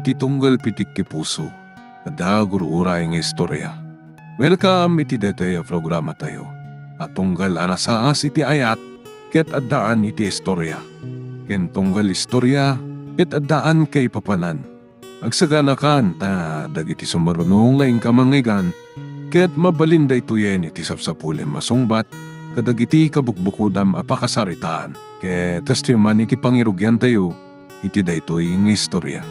iti tunggal pitik ki puso. Ada guru-uray nga istorya. Welcome iti detay programa tayo. At tunggal anasaas iti ayat, ket addaan iti istorya. Ken tunggal istorya, ket addaan kay papanan. Agsaganakan ta dagiti sumarunong laing kamangigan, ket mabalinda ituyen iti sapsapulen masungbat, kadagiti kabukbukudam apakasaritaan. Ket testiman iti pangirugyan tayo, iti daytoy nga istorya.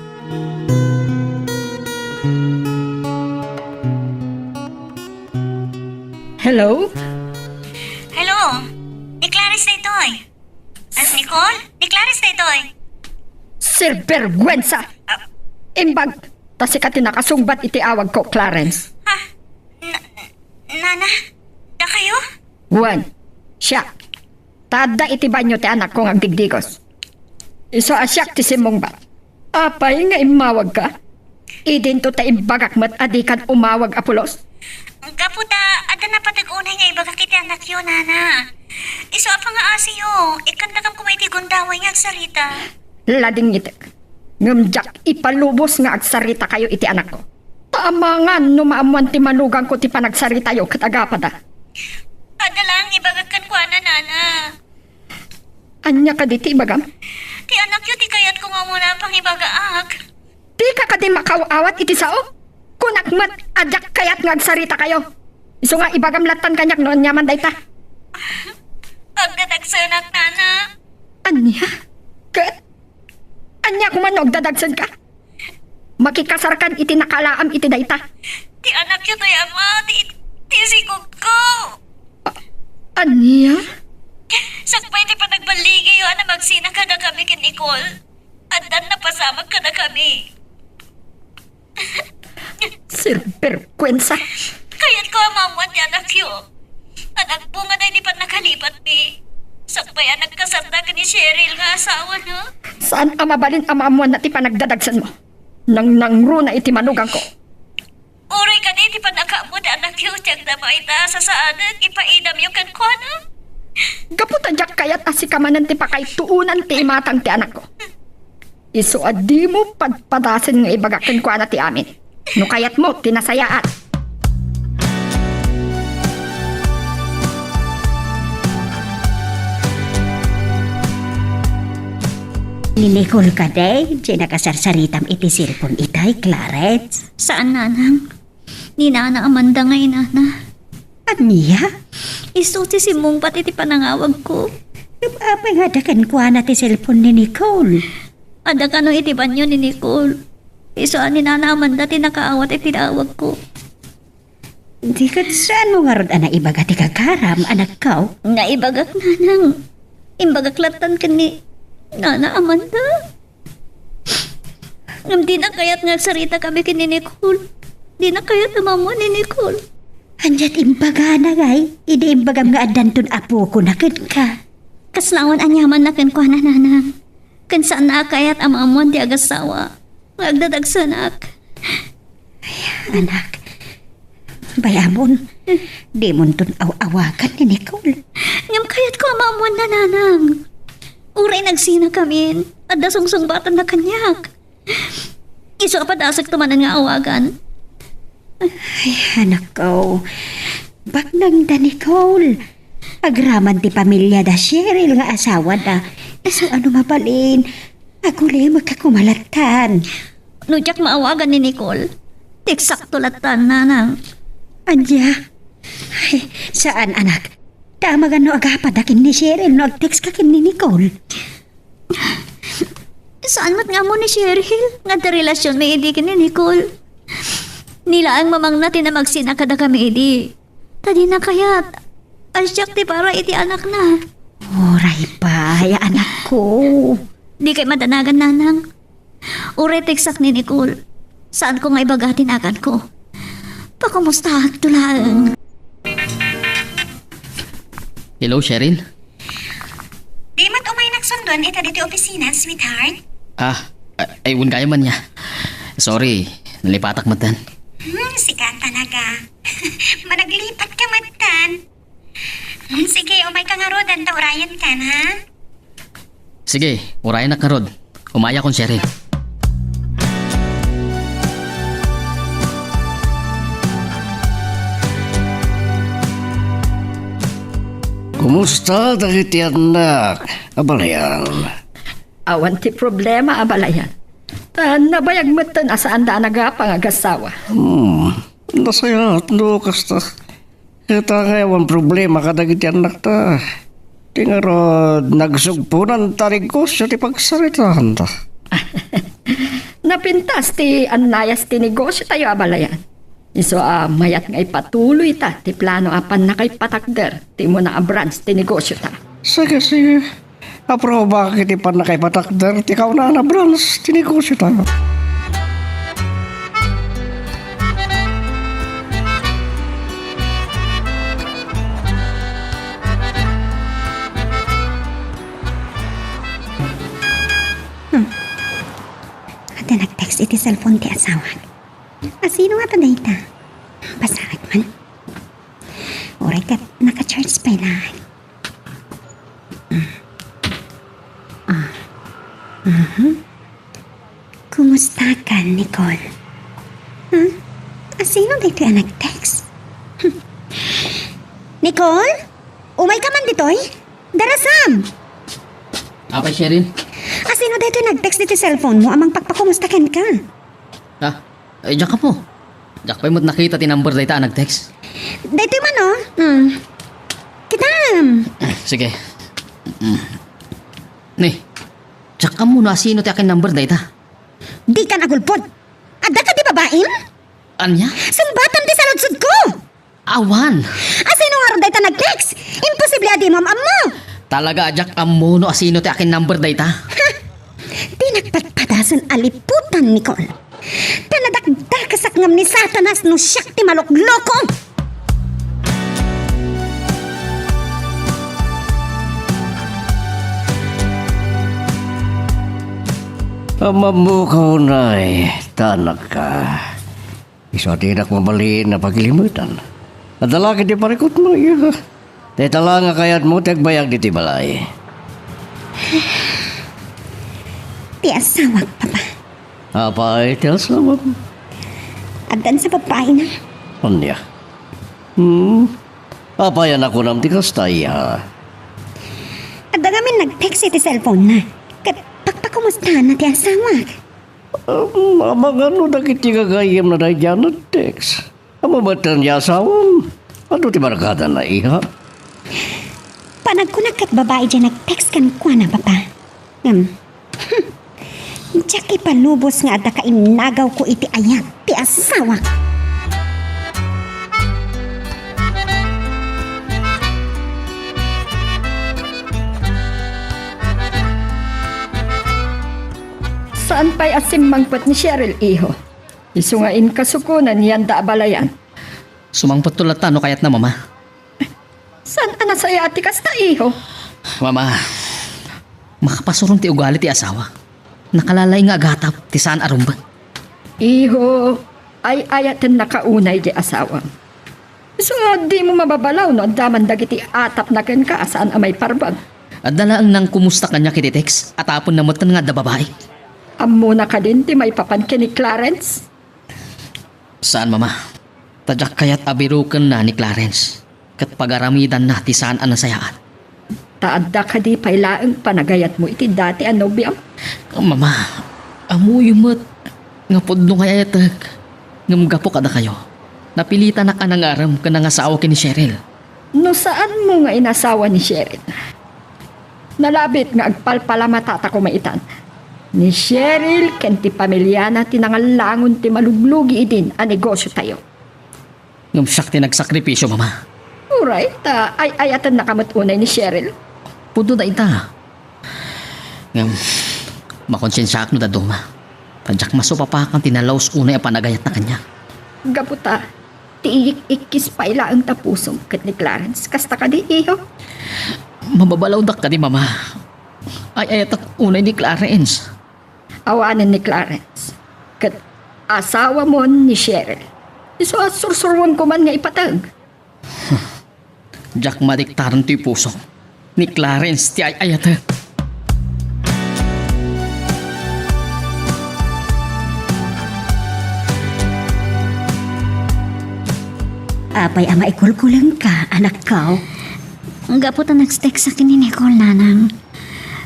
Hello? Hello, ni Clarice na ito'y. As Nicole, ni Clarice na ito'y. Sir Bergwensa! Imbag, tasi ka tinakasungbat iti awag ko, Clarence. Ha? Nana? Da kayo? Juan, siya. Tada iti banyo ti anak kong agdigdigos. Iso asyak ti simong ba? Apay nga imawag ka? Idin to ta imbagak mat adikan umawag apulos? Gaputa, ada na patag-unay nga ibaga kiti anak yun, Nana. Iso apa nga asiyo, ikandakam kumaiti gundaway nga agsarita. Lading itik. Ngamjak ipalubos nga agsarita kayo iti anak ko. Tama nga numaamuan ti manugang ko ti panagsarita yo katagapada. Ada lang ibagakan ko, Nana. Anya ka di ti ibagam? Ti anak yun, ti kayat ko nga muna pang ibagaak. Di ka ka di makawawat iti sao? Kunakmat adyak kayat nga agsarita kayo. Iso nga ibagam latan kanyak noon nyaman dayta. Agdadagsanak, Nana. Anya? Kat? Anya kumanog dadagsan ka? Makikasarkan iti nakalaam iti dayta. Ti anak yun, to'y ama. Ti sikog ko. Anya? Sakpay ti panagbaligi yun na magsina ka na kami kin Nicole. Andan na pasamag ka na kami. Sir Bergwensa. Kayat ko amamuan ti anak yun. Anak po nga na hindi pa nakalipat mi. Sakpay anak kasarda ka ni Cheryl nga asawa no. Saan amabalin amamuan na ti panagdadagsan mo? Nang nangro na iti manugang ko. Uri ka di pa nakamu na anak yun. Tiyag na maita sa saanan. Ipainam yung kan ko no. Gaputa jak kayat asikamanan ti pakay tuunan ti imatang ti anak ko. Iso adi mo padpadasin nga ibagakin ko na ti amin. No kayat mo tinasayaan. Ni Nicole ka day, di nakasarsaritam iti cellphone itay, Clarence. Saan nanang? Ni Nana Amanda ngay Nana. At niya? Isuti si mong pati ti panangawag ko. Apay nga dakan ko na ti cellphone ni Nicole. Ada ka no iti banyo ni Nicole. Isuan ni Nana Amanda ti nakaawat iti awag ko. Di ka saan mo nga rod ana ibaga ti kakaram, anak kao? Naibagak nanang. Imbagak latan ka ni Nana Amanda. Ngam di na kayat nga sarita kami kini Nicole. Di na kayat namamo ni Nicole. Anjat imbaga na gay, idi imbagam nga adanton apo ko nakit ka. Kaslawan anyaman na kan ko na nanang. Kan saan na kayat amamon di agasawa. Magdadagsanak. Anak, bayamon, di mo ton awakan ni Nicole. Ngam kayat ko amamon na nanang. Uray nagsina kami. At dasong batan na kanyak. Iso pa dasag tumanan nga awagan. Ay, anak ko, baknang da Nicole. Agraman ti pamilya da Cheryl nga asawa da. So ano mabalin, aguli magkakumalatan. Nujak maawagan ni Nicole. Tiksakto latan nanang. Anya? Ay, saan anak? Tama no agapadakin ni Cheryl no agtext ka kin ni Nicole. Saan mat nga mo ni Cheryl? Nga da relasyon may idi ni Nicole. Nila ang mamang natin na magsina kada kami idi. Tadi na kayat. Asyak ti para iti anak na. Oray pa, ay anak ko. Di kay madanagan nanang. Uray teksak ni Nicole. Saan ko nga ibagatin akan ko? Pakumustahan to lang. Hello, Cheryl? Di mat umay nagsundon ita dito opisina, sweetheart. Ay, kaya man niya. Sorry, nalipatak matan. Sikat talaga. Managlipat ka matan. Sige, umay ka nga rodan, taurayan ka na. Sige, urayan na karod. Umaya kong Cheryl. Kumusta dagiti anak? Abalayan. Awan ti problema, abalayan. Nabayag mo ito na saan da nagapang agasawa. Nasayat no kasta. Kita ngayon problema ka dagiti anak ta. Tingarod nagsugpunan tarig ko siya ti pagsaritahan ta. Napintas ti anlayas ti negosyo tayo, abalayan. Iso mayat nga ipatuloy ta, ti plano apan na kay patakder, ti mo na branch ti negosyo ta. Sige. Aproba kiti pa na kay patakder. Tikaw na branch. Tinegosyo ta. Ada nag-text iti cellphone ti asawa. Sino nga taday ta? Pasakit man. Oray ka, naka-charge pa lang. Kumusta ka, Nicole? Sino dito ang nag-text? Nicole? Umay ka man ditoy? Darasam! Apa, Cheryl? Sino dito yung nag-text dito yung cellphone mo? Amang pagpakumustakan ka. Ay, diyak ka po. Diyak pa mo't nakita ti number dahita nag-text. Dito man, oh. Kitam. Sige. Ni, diyak ka muna sino ti akin number dahita. Di ka nagulpod. Ada ka di babaim? Anya? Sumbatan di sa lutsud ko. Awan! Sino nga ron dito nag-text? Imposible adi mo, mo. Talaga diyak ka muna sino ti akin number dahita. Di nagpatpadasan aliputan, Nicole. Tanadakdakasak ngam ni Satanas no siyak ti malokloko. Amamukaw na'y tanak ka. Isa tinak mabaliin na pagilimutan. Adalaki di parikot mo iya. Tetala nga kayat mo tagbayag di tibalay. Ti asawag, papa. Apa ay tiyasawa mo? Adan sa babae na. Anya? Apa yan ako nam tikas tayo ha? Ada ngamin nag-text iti cellphone na. Kat pagpakumustahan na ti asawag. Mga ano nakiti kagayam na dahil dyan na text. Amamatan niya asawam. Ano ti barakada na iha? Panagkunak kat babae dyan nag-text kan kwa na, papa. Diyak ipalubos nga ada ka inagaw ko iti ayat ti asawag. Saan pa'y asim mangpot ni Cheryl, iho? Isungain kasukunan niyan da abalayan. Sumangpot tulad no kayat na, mama. Saan anasaya ati kasta, iho? Mama, makapasurong ti ugali ti asawa. Nakalalay nga agatap ti saan arumba. Iho, ay ayatin nakaunay di asawa. So, di mo mababalaw no, daman dagiti atap na ken ka saan amay parbag. At dalaang nang kumusta kanya kiti text at apon na mutan nga da babae. Ammo na ka din ti may papankin ni Clarence. Saan, mama? Tadyak kayat abirukan na ni Clarence. Kat pagaramidan na ti saan anasayaan. Taadda ka di pailaang panagayat mo iti dati ang nobyam. Mama, amuy mo't nga podno nga ayatag. Ngamgapo kada kayo. Napilitan na ka ng aram ka ng asawa ki ni Cheryl. No saan mo nga inasawa ni Cheryl? Nalabit nga agpalpala matata ko maitan. Ni Cheryl ken ti pamilya na tinangalangon ti maluglugi idin a negosyo tayo. Ngamsyak ti nagsakripisyo, mama. Alright, ay ayatan nakamutunay ni Cheryl. Pudo da ita. Makonsensyak no da duma. Tadyak masupapakan tinalaos unay a panagayat na kanya. Gaputa, tiik-ikis paila ang tapusong kat ni Clarence. Kasta ka di, iho? Mababalaw dak ka di, mama. Ay ayatak unay ni Clarence. Awanan ni Clarence. Kat asawa mo ni Cheryl. Iso at sursurwan ko man nga ipatag. Jack madiktaran ti puso. Ni Clarence ti ayatak. Apay ama ikulkulang ka, anak ko. Ang gaputan nag-text sa akin ni Nicole, nanang.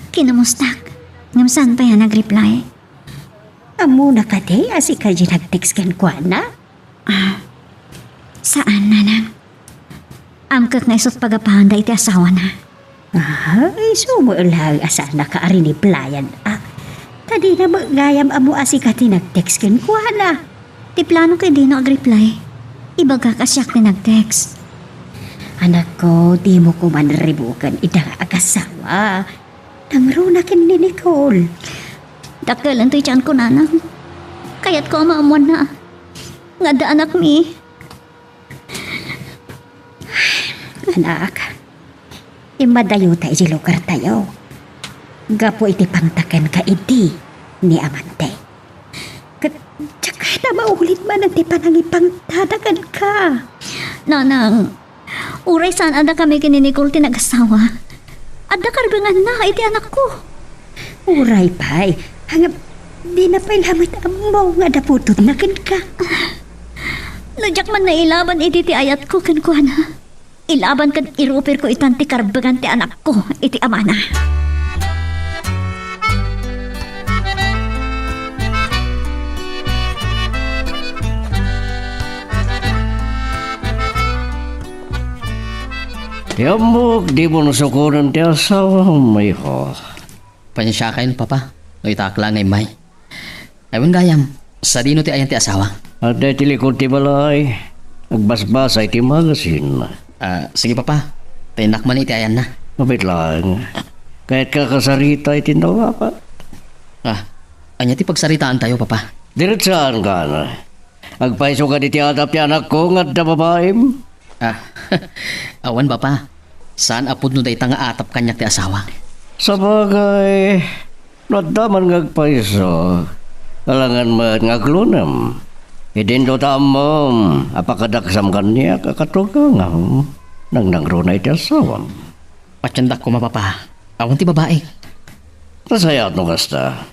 Kinamustak. Ngam saan pa yan nag-reply? Amo na ka di, asi ka di nag-text kan kwa na? Saan, nanang? Amkak na isot pagapahanda iti asawa na. Ay, sumuulang asa na ka ari ni playan. Tadi na magayam amo asi ka di nag-text kan kwa na? Ti plano kay di no ag-reply. Ibaga kasyak ni nag-text. Anak ko, di mo ko man ribukan idang agasawa. Namrunakin ni Nicole. Dakalan to'y tiyan ko, nanang. Kaya't ko maamuan na. Nga da anak mi. Anak, imadayo tayo di lugar tayo. Gapo iti pangtakan ka iti ni Amante. Tsaka na maulit man ang ti panangipang tadagan ka. Nanang, uray saan ada kami kini Nicole tinag-asawa. Ada karbangan na iti anak ko. Uray pa'y, hangap di na pa'y lamit mo nga daputot na kan ka. Nadyak man na ilaban iti ti ayat ko kankwana. Ilaban kan irupir ko itan ti karbangan ti anak ko iti amana. Yamok, di mo nasukunan ti asawa may ho. Pansya kayo, papa. No itakla ngay may. Ayun gayam, sa dino ti ayan ti asawa. At dahil tilikod ti balay, nagbasbasa iti magasin. Sige, papa. Tinak man iti ayan na. Mabit lang. Kahit kakasarita iti nawa pa. Anya ti pagsaritaan tayo, papa. Diretsaan ka na. Agpaiso ka di ti adap ti anak ko nga da babaem. Awan, papa. Saan apod no day nga atap kanyak ti asawa? Sa bagay, nadaman ngagpaiso. Kalangan man ngaglunam. Idin do tamom, apakadaksam kanya kakatugangang. Nang nangruna iti asawam. Patyandak ko, mapapa. Awan ti babae. Nasayat no kasta.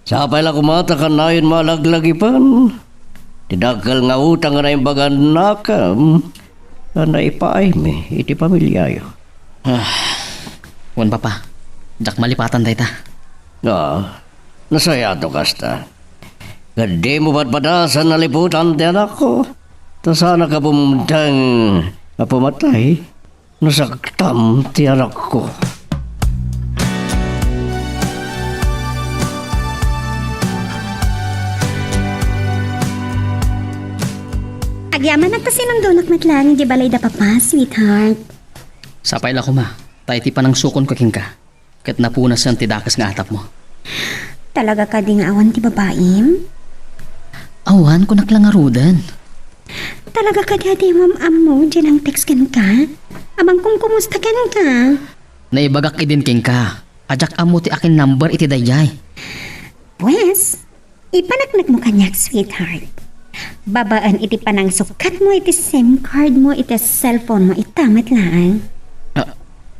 Sapay lang kumata ka na yun malaglagi-pan. Tidakal nga utang na yung bagan nakam. Na ipaay mi, iti pamilyayo. Wan, papa. Jak malipatan day ta. Nasayat no kasta. Gadi mo ba't badasan na liputan ti anak ko? Ta sana ka bumundang mapumatay. Nasaktam ti anak ko. Agyaman na ta sinundunak matlang di balay da papa, sweetheart. Sapay la ko, ma. Tayo ti panang sukon ko king ka. Kat napunas ang tidakas nga atap mo. Talaga ka di nga awan ti babaim? Awan ko naklangarudan. Talaga ka di mam mo dyan ang text kan ka? Amang kung kumusta kan ka? Naibagak idin king ka. Ajak amo ti akin number iti dayay. Pues, ipanagnak mo kanyak, sweetheart. Babaan iti panang sukat mo iti SIM card mo iti cellphone mo itamat lang.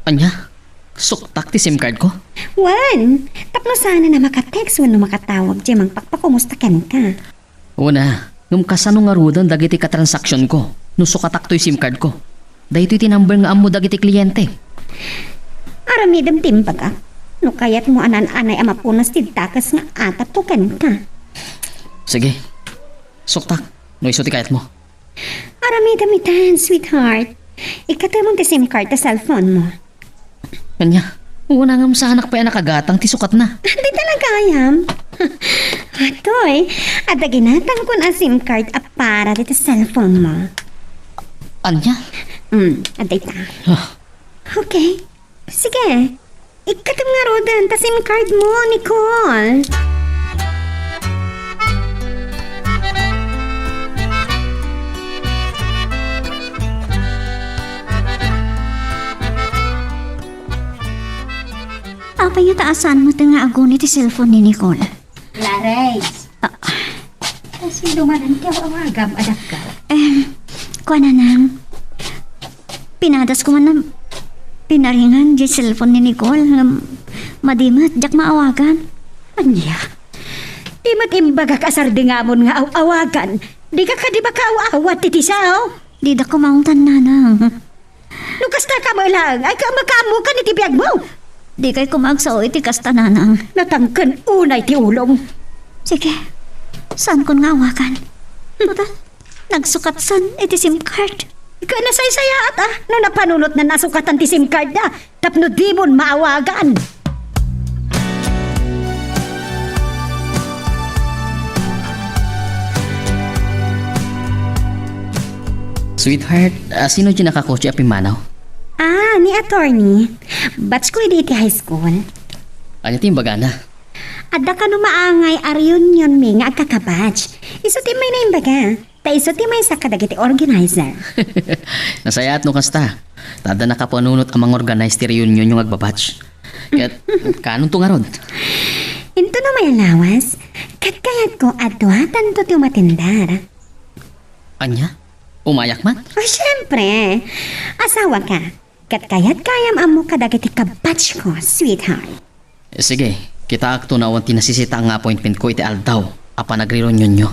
Anya? Suktak ti SIM card ko? Wan, tapno sana na makatext wano makatawag dyan mang pakpakumustakan ka. Una, nung kasano nga rudan dagiti ka-transaksyon ko. Nung sukatak to yung SIM card ko. Dahito iti number nga amo dagiti kliyente. Aramidam timbag no kayat mo anan-anay amapunas ti takas nga atapukan ka. Sige. Suktak. No iso ti kayat mo. Aramidam itan, sweetheart. Ikatamang ti SIM card ta cellphone mo. Kanya, una nga sa anak pa yan nakagatang ti sukat na. Di talaga ayam. Atoy, at ginatang ko na SIM card para dito cellphone mo. Anya? Aday ta. Okay. Sige. Ikatam nga rodan ta SIM card mo, Nicole. Apa yung taasan mo nga agon iti cellphone ni Nicole? Lares. Kasi dumanan ka awagam adak ka. Kuha na nang. Pinadas ko man na pinaringan di cellphone ni Nicole. Madimat, jak maawagan. Anya? Di matimbaga kasar di nga mon nga awagan. Di ka di ba kaawawat titi sao? Di da kumaungtan na nang. Lukas na ka mo lang. Ay ka makamu ka ni tibiyag mo. Di kay kumagsaw iti kasta nanang. Natangkan unay ti ulong. Sige, saan kon nga awakan? Total, nagsukat san iti SIM card. Ikaw na sayat no napanunot na nasukatan ti SIM card na. Tapno di mo maawagan. Sweetheart, sino dyan nakakotse apim manaw? Ni attorney. Batch ko iti high school. Ano ti baga na? Adda ka no maangay aryon yun mi nga agkakabatch. Iso ti may na yung baga. Ta iso ti may sa kadagiti organizer. Nasayat no kasta. Tada nakapanunot ang mga organized reunion yung agbabatch. Kat, kanong tungarod? Into na may alawas. Katkayat ko adwatan to ti matindar. Anya? Umayak man? O syempre, asawa ka. Katkayat kayam amo kadagiti kabatch ko, sweetheart. Sige, kita akto na awan tinasisita ang appointment ko iti aldaw. Apa nagre-reunion nyo.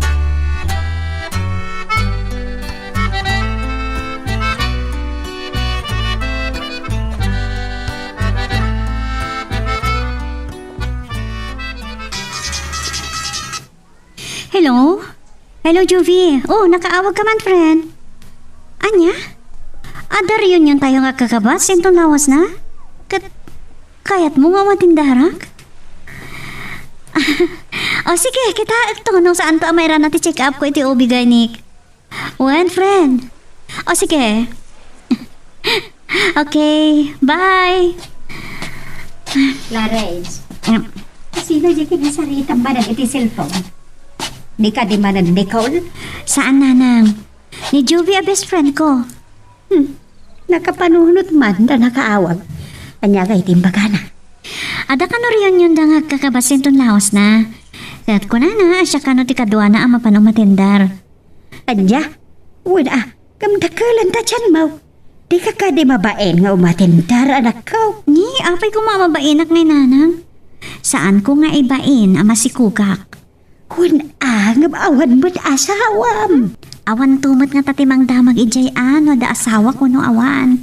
Hello? Hello, Juvie. Oh, nakaawag ka man, friend. Anya? Ada reunion tayo nga kakabas, sintong lawas na? Kayat mo nga matindarak? O sige, kita ito nung saan to amayra natin check up ko iti OB gynec. When, friend? O sige. Okay, bye. Larez, sino di kinasaritang ba iti cellphone? Di ka di man Nicole? Saan, nanang? Ni Juvie a best friend ko. Nakapanunot man na nakaawag. Anya ka itimbaga na. Ada ka no reunion da nga kakabas sintong lawas na. Kaya't ko na siya ka no ti kadwa na ang mapanong matindar. Anya? Wala, kamdakalan ta dyan mo. Di ka ka di mabaen nga umatindar anak ko. Ni, apay ko mamabainak ngay nanang. Saan ko nga ibain ama si Kukak? Wala, nga awan mo't asawam. Awan tumot nga tatimang damag ijay ano da asawa ko no awan.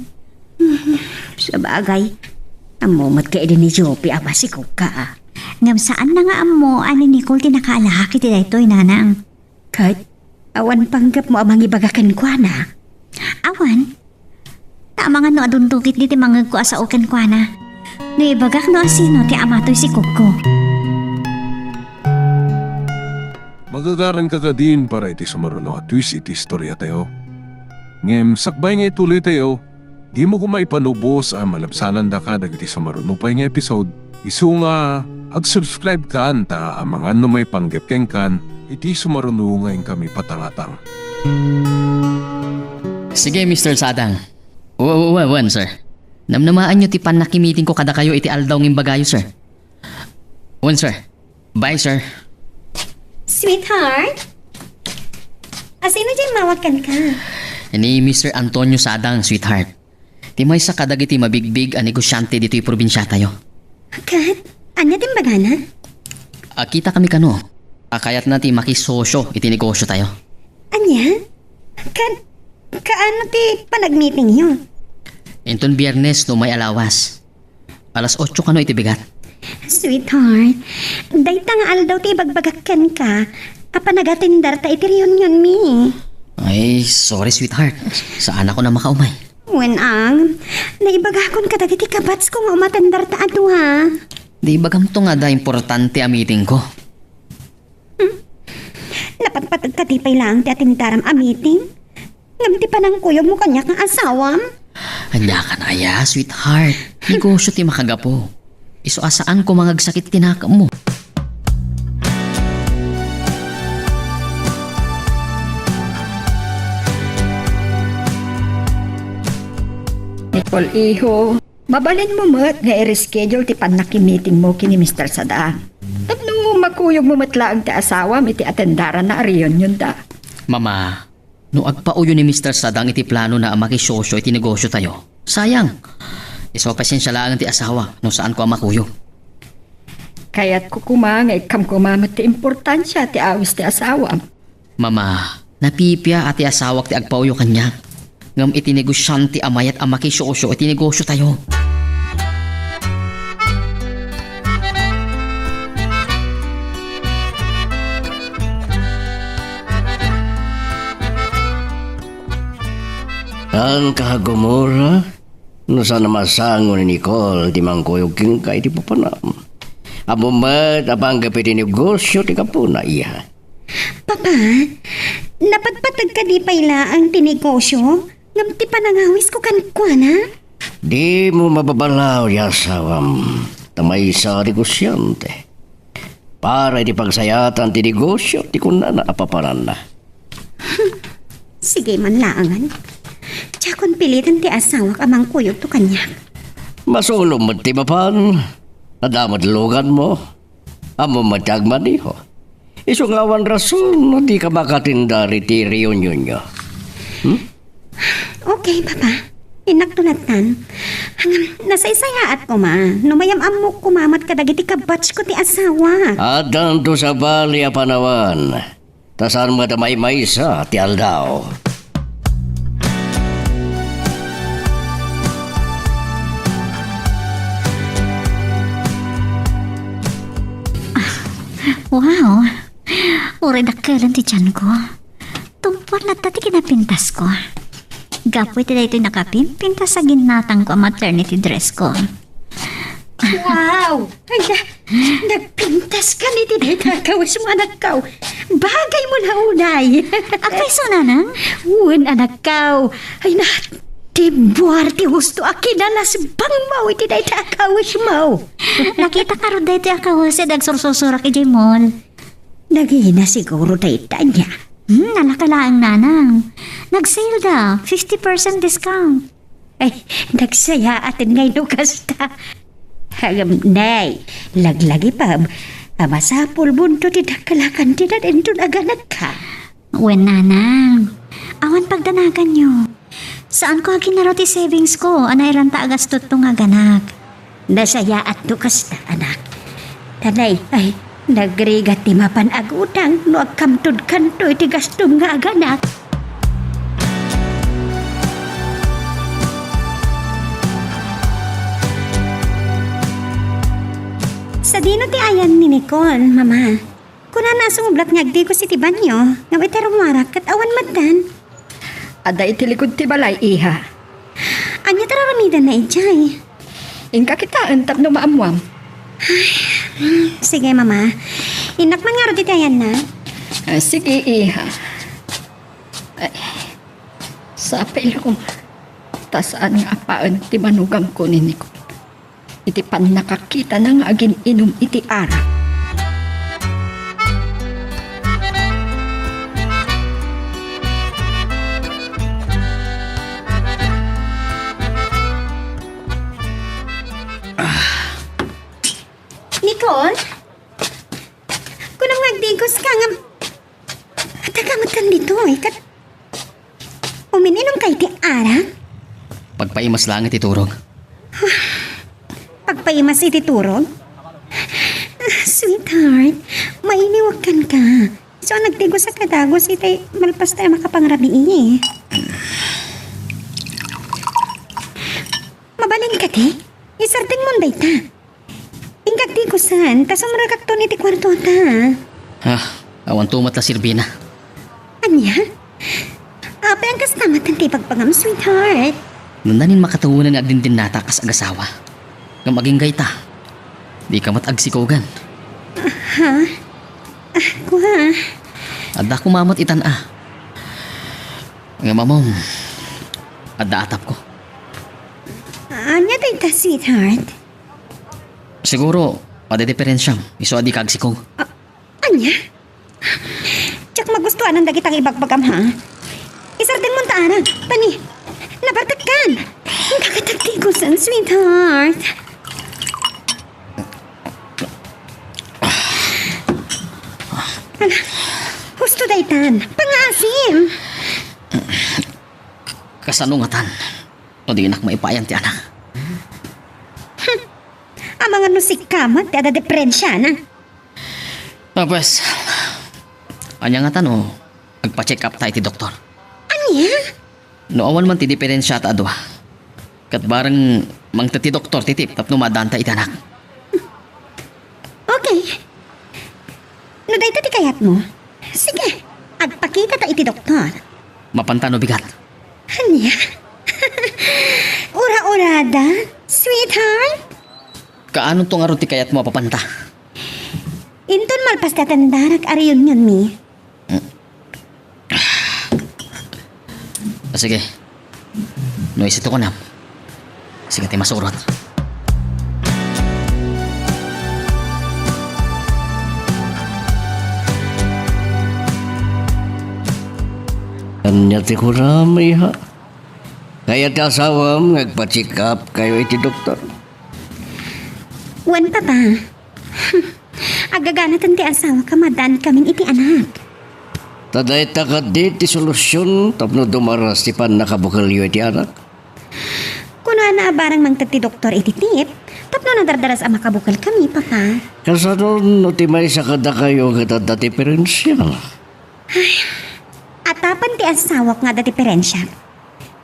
Sa bagay, amumot ka din ni Jopi ama si Kuka. Ngam saan na nga amo ani Nicole tinakaalaki ti daytoy nanang. Kat, awan panggap mo amang ibagakan ko na. Awan? Tama nga no aduntukit di ti mangag ko asa oken kwa na. No ibagak no asino ti amatoy si Kuko. Magagaran ka ka din para iti sumaruno at twist iti istorya tayo. Ngem, sakbay nga ituloy tayo, di mo kumaipanubos ang malabsanan da ka dagiti sumaruno pa nga episode. Isu nga, ag-subscribe ka anta ang mga may panggap keng kan, iti sumaruno ngayon kami patangatang. Sige, Mr. Sadang. Wan, sir. Namnamaan nyo ti pan nakimiting ko kada kayo iti aldaw ng bagayo, sir. Wan, sir. Bye, sir. Sweetheart? Asino dyan mawakan ka? Ni Mr. Antonio Sadang, sweetheart. Ti may sa kadagiti mabigbig a negosyante dito'y probinsya tayo. Kat, anya din bagana? Kita kami kano. Kayat na ti makisosyo iti negosyo tayo. Anya? Kaano ti panag-meeting yun? Inton biyernes no may alawas. Alas 8 kano iti bigat. Sweetheart, dayta nga aldaw ti bagbagakan ka. Kapanagatin-dar ta iti reunion mi. Ay, sorry sweetheart. Saan ako na makaumay? Wen ang, naibagakon ka dagiti kabats ko nga umatandar ta ato ha. Di bagam to nga da importante a meeting ko. Napatpatag ka ti pay lang ti atindaram a meeting. Ngam ti panang kuyog mo kanya kang asawam. Anya ka na ya, sweetheart. Negosyo ti makagapo. Iso asaan ko mangagsakit tinakam mo. Nicole Iho, mabalin mo mat nga i-reschedule ti panaki-meeting mo kini Mr. Sadaan. Tapno makuyog mo matlaang ti asawa iti atendaran na reunion da. Mama, no agpauyo ni Mr. Sadang iti plano na makisosyo iti negosyo tayo. Sayang. Iso pasensya lang ti asawa no saan ko ang makuyo. Kaya't kukuma nga ikam kumamat ti importansya ti awis ti asawa. Mama, napipya ati asawak ti agpauyo kanya. Ngam itinegosyan ti amay at ama kisyo-usyo itinegosyo tayo. Ang kahagumura, no sana masango ni Nicole, di mangkuyog king kay di papanam. Amumat, abang gapi di negosyo, di ka po na iya. Papa, napagpatag ka di pala ang tinegosyo? Ngam ti panangawis ko kan kuana? Di mo mababalaw, yasawam. Tamay sa negosyante. Para di pagsayatan ti negosyo, di ko na naapaparan na. Sige man laangan. Tsakon pilitan ti asawa amang kuyog to kanya. Masulong mo ti mapan. Nadamad lugan mo. Amo matag maniho. Isungawan rason na di ka makatindari ti reunion nyo. Okay, Papa. Inaktulatan. Hanggang nasaysayaat ko ma. Numayam amok kumamat kadagiti kabatch ko ti asawa. Adan to sa bali a panawan. Tasan mo damay maysa ti aldaw. Wow! Uri nakalan ti tiyan ko. Tumpar na tati kinapintas ko. Gapoy ti daytoy nakapimpintas sa ginatang ko ang maternity dress ko. Wow! Ay, nagpintas ka ni tinatakaw sa mga anak kaw. Bagay mo na unay. Akay so nanang? Uwan anak kaw. Ay na, tibuar ti husto akinalas bang mau iti day takawis mo. Nakita ka ron daytoy akawase dagsursusurak ijay mall. Nagina siguro day tanya. Nalakalaang nanang. Nag-sale da. 50% discount. Ay, nagsaya atin ngay no kasta. Hagam, nay, laglagi pa. Amasapul bunto ti dakalakan ti natin ito naganag ka. Wen nanang. Awan pagdanagan nyo. Saan ko ginaro ti savings ko? Anay ranta agastot to nga ganak. Nasaya at to kasta, anak. Tanay, ay, nagrigat ti mapan agutang no agkamtod kanto iti gastom nga aganak. Sa dino ti ayan ni Nicole, mama. Kuna nasumublat nga agdi ko si Tibanyo, nga iterumwarak kat awan matan. Ada iti likod ti balay, iha. Anya tararamidan na ijay. Ingka kita entap no maamwam. Sige, mama. Inak man nga ro ti ayan na. Sige, iha. Ay, sa apel ko. Tasaan nga apaan ti manugang ko ni Nicole. Iti pan nakakita na nga agin inom iti ara. Nicole? Kunang nagdigos ka nga... Atagamot kan dito eh. Umininom kay ti ara? Pagpaimas lang iturog. Pagpaimas iti turog? Sweetheart, mainiwakan ka. So, nagdigos sa kadagos iti malpas tayo makapangrabi eh. Mabalin ka ti? Isarting mo day ta. Ingkag digusan, tasong ragak to ni ti kwarto ta. Ha, awan tumat la Silvina. Anya? Apa ang kastamat ang ti pagpangam, sweetheart? Nandanin makatawanan nga agdindin nata kas agasawa. Nga maging gayta. Di ka matagsikoogan. Kuha. Adda kumamot itan Nga mamom. Adda atap ko. Anya day ta, sweetheart? Siguro, madidiferensyam. Iso adi kagsikog. Anya? Tsak magustuhan ang dagitang ibagbagam, ha? Isardin mo taana. Tani, nabartakan. Ang kakatagtigusan, sweetheart. Gusto daytan. Pangasim. Kasanungatan. O di inak maipayan ti anak. Ang mga nusikamat, ada deprensya na. Pues, anya nga tanong, magpa-check up tayo ti doktor. Anya? No awan man ti diferensya ta adwa. Kat bareng mang ti doktor titip tapno madanta iti anak. Okay. No, dahito ti kayat mo. Sige, agpakita ta iti doktor. Mapantano bigat. Anya? Ura-urada, sweetheart. Kaano tong aro ti kayat mo papanta? Inton malpas tatandarak ariyon yun, mi. Sige. No isito ko na. Sige ti masurot. Kanya ti kuramay ha. Kaya ti asawam, nagpa-check up kayo iti doktor. Wan pa ba? Agaganatan ti asawa ka madan kaming iti anak. Taday takad di ti solusyon tapno dumaras ti pan nakabukalyo iti anak. Kuno na barang mang ti doktor iti tip, tapno nadardaras ang makabukal kami, papa. Kasanon no ti may sakada kayo katad ti diferensya. Atapan ti asawak nga da diferensya.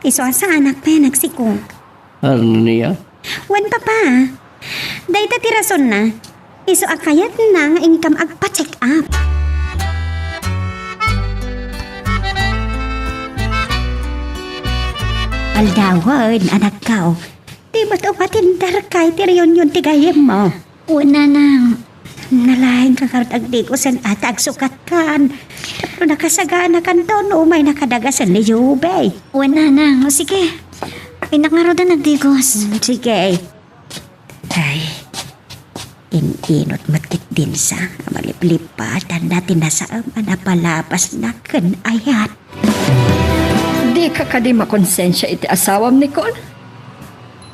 Iso sa anak pa nagsikong. Ano niya? Wan papa. Dahita ti rason na. Iso akayat na nga income agpa-check up. Aldawan, anak kao. Di ba't upatindar kay ti reunion ti gayem mo? Una nang. Nalahin ka karat agdikusan at agsukat kan. Tapos nakasagana kan to no may nakadagasan ni Jubay. Una nang. O sige. Pinakngaro na nagdigos. Sige. Ay, inot matkit din sa maliplipatan natin na sa manapalapas na kan ayat. Di ka kadi makonsensya iti asawam ni Col.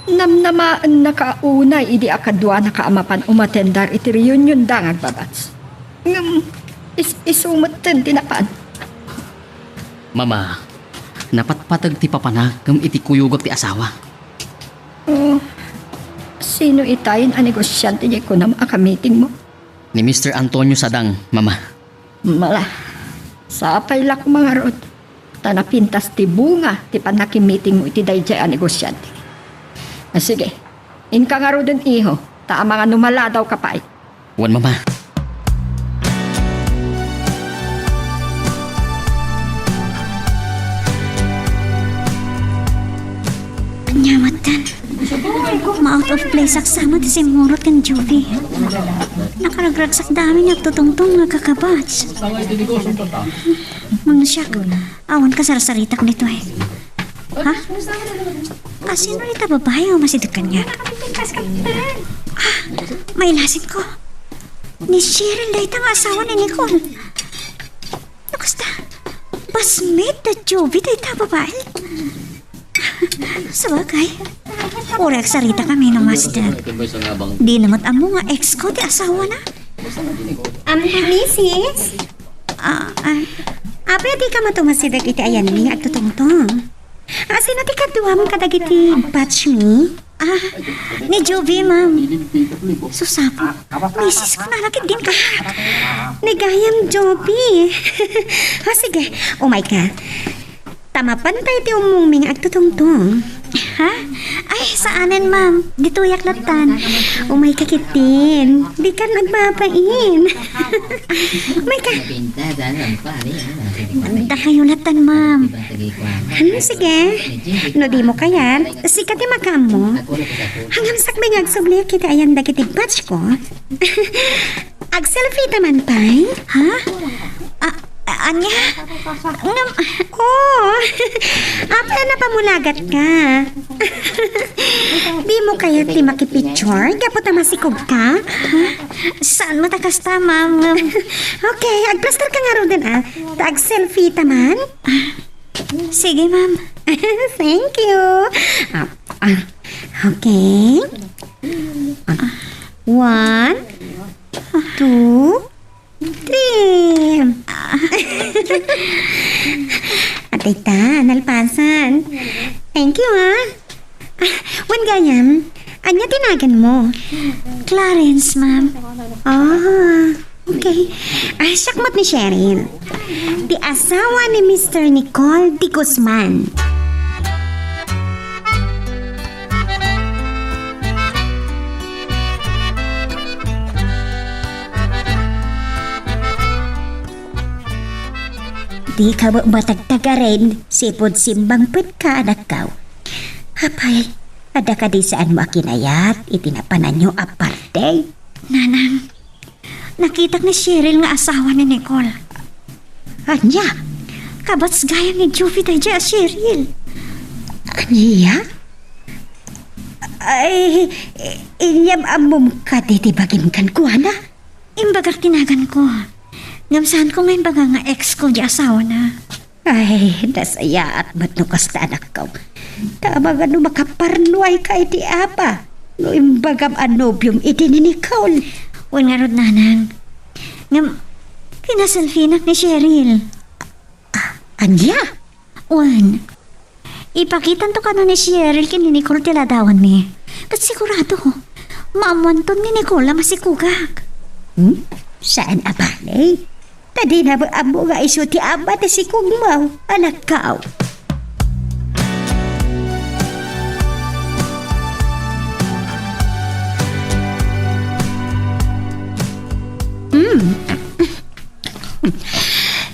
Namnamaan na kaunay idi akadwa na kaamapan umatendar iti reunion dangag babats. Isumatan tinapan. Mama, napatpatag ti papanag kam iti kuyugok ti asawa. Oh, sino itayin ang negosyante niya ko na makamiting mo? Ni Mr. Antonio Sadang, mama. Mala, sapay lak mga rod. Tanapintas ti bunga ti panakimiting mo iti dayjay ang negosyante. Sige, inka nga ro din iho, ta mga numala daw kapay. Wan mama. Nyamatan. Ma-out of place aksama ti simurot kan Juvie. Nakaragragsak dami niya tutungtong nga kakabats. Mga siyak, awan ka sarasaritak nito eh. Ha? Sino nita babae o masidukan niya? May lasin ko. Ni Cheryl na itang asawa ni Nicole. Nakusta? Basmate na Jovi na itang babae. Sabagay. Urek sarita kami ng master. Di namat amo nga ex ko ti asawa na. Mrs. Pwede ka matumasidag iti ayan ni at tutungtong. Sino ti kadua mong kadagiti batch me? Ni Jovi, ma'am. Susapo. Misis ko na lakit din ka. Nagayam Joby. Sige, umay ka. Tamapantay ti umuming at tutungtong. Ha? Ay, saanan, ma'am? Dituyak latan. Umay ka kitin. Di ka nagbabain. Umay ka. Da kayo latan, ma'am. Sige. No di mo kayan. Sikat ti makam mo. Hanggang sakbing agsubli kita ayan dagiti batch ko. Ag-selfie taman pay. Ha? Anya? Apa na pamulagat ka? Di mo kaya ti makipicture? Gapot na masikog ka? Saan matakas ta, ma'am? Okay, agplaster ka nga ro din Tag-selfie taman? Sige, ma'am. Thank you. Okay. 1, 2, 3. Atita, nalpasan. Thank you, Wan gayam, anya tinagan mo? Clarence, ma'am. Okay. Sakmat ni Cheryl. Di asawa ni Mr. Nicole Di Guzman. di ka mo matagtaga rin, sipod simbang pet ka anak ka. Apay, ada ka di saan mo akinayat, itinapanan nyo aparte. Nanang, nakita ni Cheryl nga asawa ni Nicole. Anya? Kabats gaya ni Juvie tayo Cheryl. Anya? Ay, inyam amom ka di bagim kan ko, ana? Imbagak tinagan ko. Ngamsahan ko ngayon baga nga ex ko di asawa na. Ay, nasaya at matnukas na anak ko. Tama nga no makaparnuay ka iti apa. No imbagam anobium iti ni Nicole. Wan nga rod nanang. Ngam, kinaselfinak ni Cheryl. Anya? Wan, ipakitan to ka na ni Cheryl kin ni Nicole tiladawan mi. Kat sigurado, maamuanton ni Nicole na masikugak. Saan abale? Tadi na ba amo nga iso ti ama na si Kugmaw, anak ka.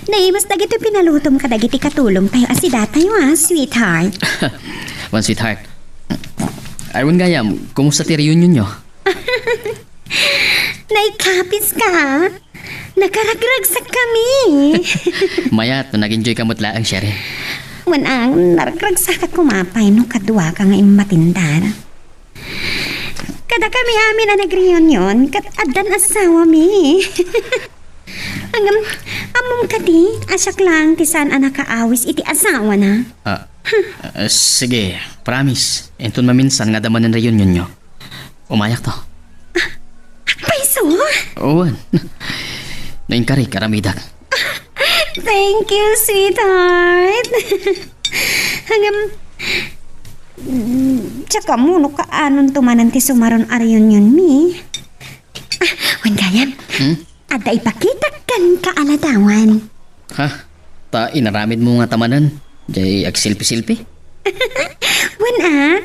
Naimas na gito pinalutom ka dagiti katulong tayo asida tayo sweetheart. One sweetheart. Arwan gayam, kumusta ti reunion nyo? Naikapis ka? Nakaragragsak kami. Mayat, nag-enjoy ka mutla ang Cheryl. Wanang naragragsak at kumapay no kadwa ka nga matindan. Kada kami amin na nag-reunion, kat adan asawa mi. Among kati, asak lang tisan anak kaawis iti asawa na. Sige, promise. Enton maminsan nga daman ang reunion nyo. Umayak to. Paiso? Owan. Naingkari, karamidak. Thank you, sweetheart. Tsaka mo, no kaanon tumanan ti sumaron a reunion mi. Wandayan, ada ipakita kan kaaladawan. Ha? Ta, inaramid mo nga tamanan. Jay, agsilpi-silpi. Wana?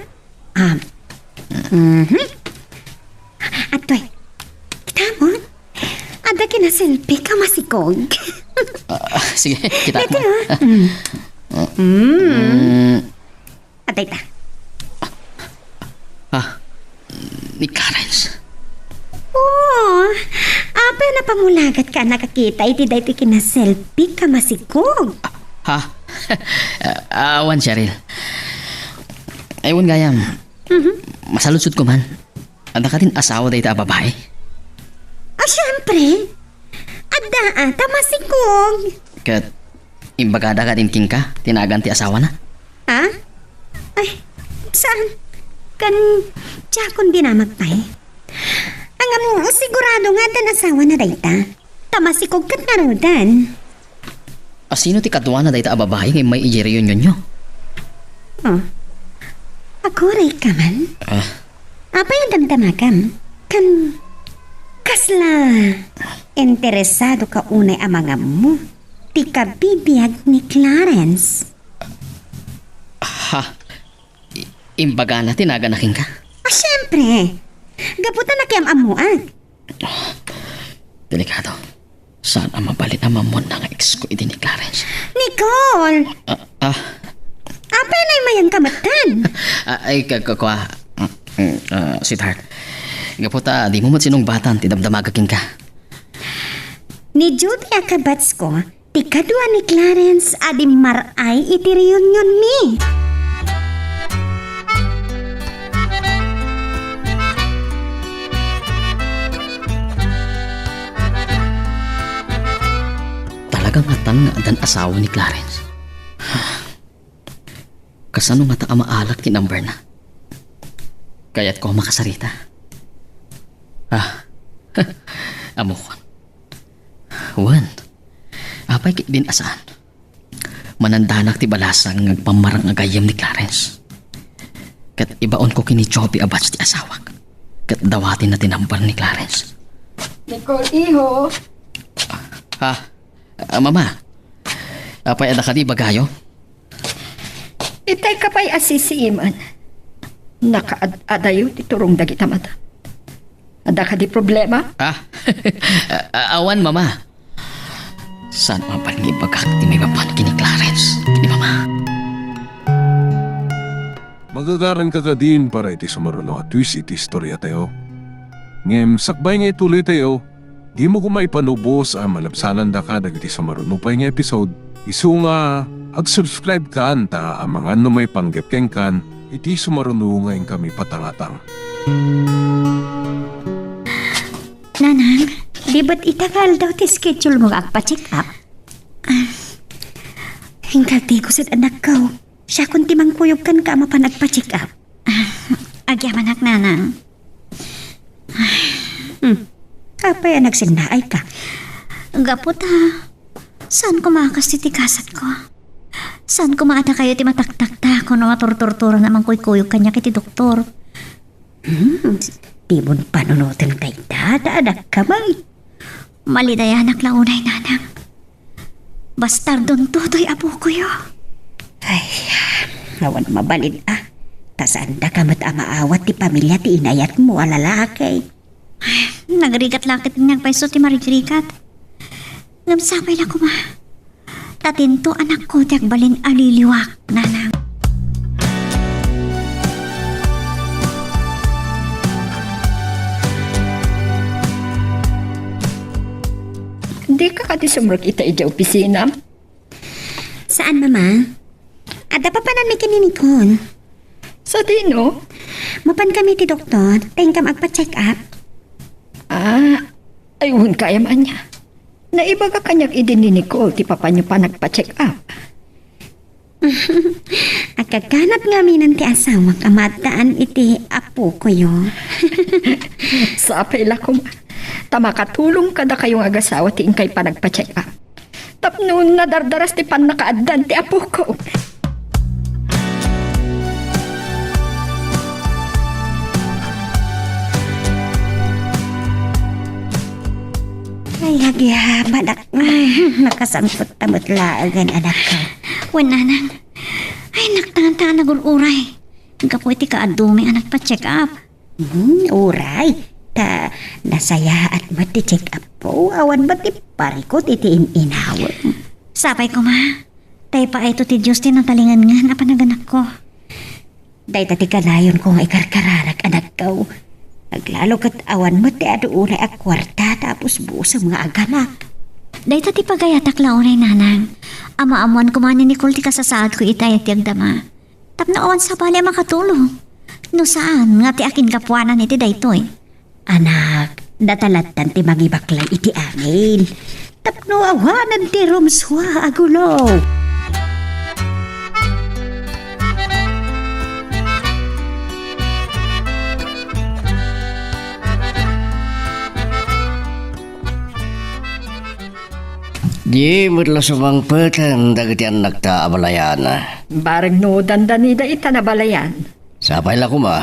Atoy, kita mo? Ada kina-selfie ka masikog. Sige, kita Ito ko. Atay ta. Ni Clarence. Oo. Apa na pamulagat ka nakakita iti dahi ti kina-selfie ka masikog. Ha? Awan, Cheryl. Ewan gayam. Masaludsod ko man. Ada ka din asawa dahi ta babae. Siyempre. Ada ata masikog. Kat, imbagada ka din king ka, tinagan ti asawa na. Ha? Ay, saan? Kan, tiyakon dinamagpay. Ang sigurado nga dan asawa na dayta. Tamasikog kat narudan. Sino ti kadwa na dahi ta babae ngay may i-reunion nyo? Oh. Ako ray ka man. Apa yung damdamakam? Kasla, interesado ka unay amangam mo. Ti kabibiyag ni Clarence. Ha? Imbaga na tinagan na king ka? Siyempre. Gaputan na kayam amuag. Delikado. Saan ang mabalit ang mamon na nga ex ko iti ni Clarence? Nicole! Apa na yung mayang kamatan? Ay, kakwa. Sweetheart. Gaputa, di mo sinong batan, tidamdamagaking ka. Ni Judy akabats ko, ti kadwa ni Clarence adi maray iti reunion mi. Talagang atan nga adan asawa ni Clarence. Kasano nga ta maalat ki number na? Kaya't ko makasarita. Amo ko. Wan. Apay ki din asaan. Manandanak ti balasang ngagpamarang agayam ni Clarence. Kat ibaon ko kini Joby abats ti asawak. Kat dawatin na tinambar ni Clarence. Nicole, iho. Mama. Apay ada ka di bagayo? Itay ka pa'y asisiiman. Nakaadayo ti turong dagita mata. Ada ka di problema? Awan, mama. Saan mapalingibagak ti may bapan kini Clarence? Kini mama. Magagaran ka ka din para iti sumaruno at twist iti istorya tayo. Ngem, sakbay nga ituloy tayo, di mo kumaipanubos ang malabsanan da ka dagiti sumaruno pa nga episode. Isu nga, ag-subscribe ka anta ang mga ano may panggepkeng kan, iti sumaruno ngayon kami patangatang. Nanang, di ba't itakal daw ti schedule mo agpa-check up? Hingkati ko sa anak ko. Siya kung timang kuyog kan ka mapanagpa-check up. Agyaman ak nanang. Kapay nagsignaay ka. Gapot ha. Saan ko makakastitigasat ko? Saan ko maata kayo ti mataktakta ko na maturturtura namang kuy-kuyog kanya kiti doktor? Di mo panunutin kay dada, anak kamay. Malidayanak launay nanang. Bastardon tutoy apo ko yo. Ay, nawan mabalin Tasaan da ka maawat ti pamilya ti inayat mo a lalaki. Nagrigat-lakit niyang paiso ti marigrigat. Ngamsapay na ko ma. Tatinto anak ko ti agbalin aliliwak, nanang. Di ka kati sumrok ita ija opisina. Saan, mama? Ada pa panan ni kininikon. Sa dino? Mapan kami ti doktor, tayong kam agpa-check up. Ayun kaya man niya. Naibaga kanyag idin ni Nicole, ti papa niyo pa nagpa-check up. Agkaganap nga minan ti asawang kamataan iti apo ko yo. Sa apela ko, tamakatulong kada kayong agasawa ti ingkay pa nagpa-check up. Tapno nadardaras ti pan nakaadan ti apo ko. Ay, agyaman nakasangkot tamot laagan anak ko. Wen nanang. Ay naktangan-tangan naguluray. Gapo iti kaadumi anak pa check up. Uray, nasaya at mati check up po. Awan ba ti parikot iti inawon. Sapay ko ma. Tay pa ito ti Diyos ti natalingan nga na panaganak ko. Day tati kanayon kong ikarkararak anak ko. Naglalo kat awan mo ti ado unay ak kwarta tapos buo sa mga aganak. Day tati pagayatak launay nanang. Ama-amuan ko man ni Nicole ti kasasaad ko itay at yagdama. Tapno awan sa bali makatulong. No saan nga ti akin kapuanan iti daytoy. Anak, datalatan ti magibaklay iti amin. Tapno awanan ti rumswa agulo. Di mo'tla sumangpatan dagiti anak ta abalayana. Barag no dandanida ita na balayan. Sapay la ko ma.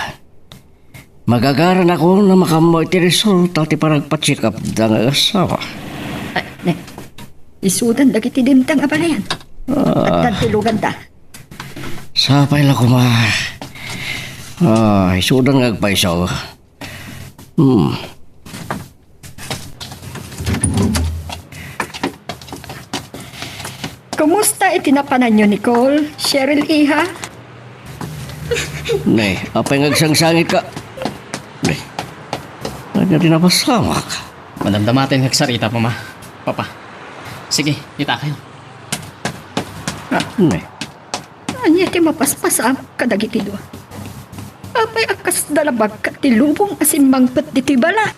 Magagaran ako na makamoy ti resulta ti paragpa-check up da nga asawa. Isudan dagiti dimtang abalayan. At tantilugan ta. Sapay la ko ma. Isudan nga agpaisaw. Kumusta itinapanan niyo, Nicole? Cheryl Iha? Nay, apay ngagsangsangit ka. Nay, ano tinapasama ka? Madamdamatin kagsarita, mama. Papa. Sige, kita kayo. Nay, Anya ti mapaspasam kadagiti do. Apay akas dalabag ka ti lubong asin mangpet di ti bala.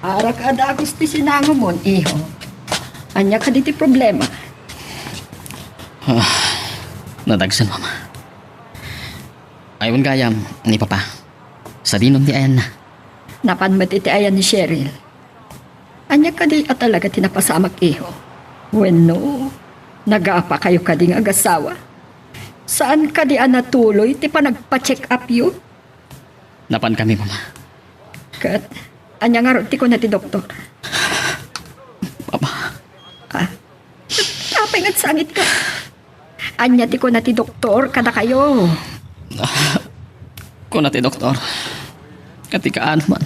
Arak ada agos ti sinango mon, iho. Anya ka di ti problema. Nadagsan, mama. Ayun gayam, ni papa. Sa dinom di ayan na. Napanmat iti ayan ni Cheryl. Anya ka di at talaga tinapasamak, iho. Bueno, nag-aapa kayo ka ding agasawa. Saan ka di anatuloy ti pa nagpa-check up yun? Napan kami, mama. Kat, anya nga ron ti ko na ti doktor. Papa. Tapay nga't sangit ka. Anya ti ko na ti doktor kada kayo. Kung nati, doktor. Katikaan man.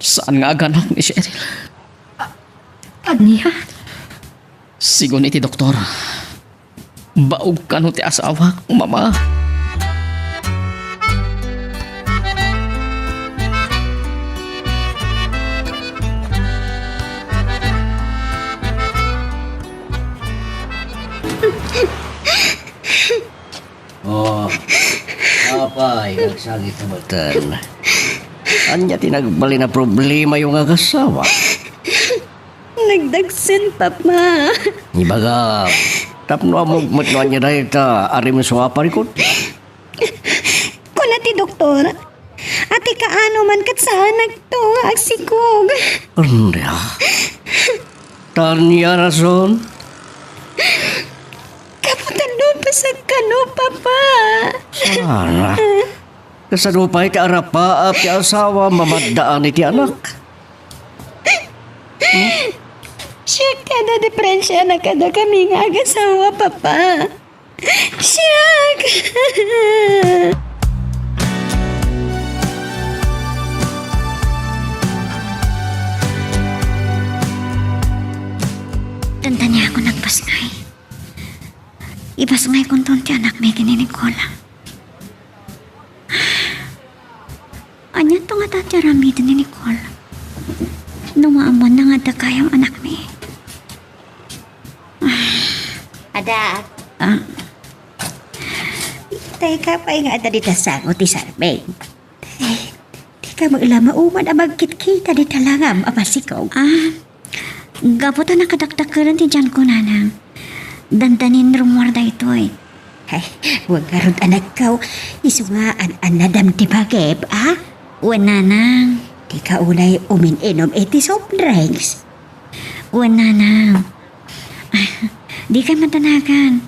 Saan nga ganak ni Cheryl? Anya? Sigon iti, doktor. Baog ka no ti asawa kong mama. Oh, apay, nagsagit na batan. Anya tinagbali na problema yung agasawa. Nagdagsan, Papa. Ibaga, tapno amog matnuan niya dahil ta arim sa aparikot. Kuna ti doktor. Ati kaano man kat saan nagto agsikog. Anda. Tanya rason. Kaputalo pa sa kano, Papa. Sana. Kasadupay ti arapa at ti asawa mamadaan iti anak. Siya kada depresya na kada kami nga agasawa, Papa. Siya. Tanda niya ako nagpasngay. Ipasngay kong ton ti anak may kini Nicola. Anya to nga tatyarami din ni Nicole. Numaamon na nga da kayang anak mi. Ada. Ah, Teka pa nga ada dita sango ti Sarmeng. Di ka maglama uman abagkit kita di talangam apasikaw. gaputa nakadakdakaran ti dyan ko nanang. Dandanin rumor da ito eh. Ay, huwag karod anak kaw. Isu nga an nadam ti bageb, ah? Uwan nanang. Di ka unay umin-inom iti soft drinks. Uwan nanang. Di ka matanagan.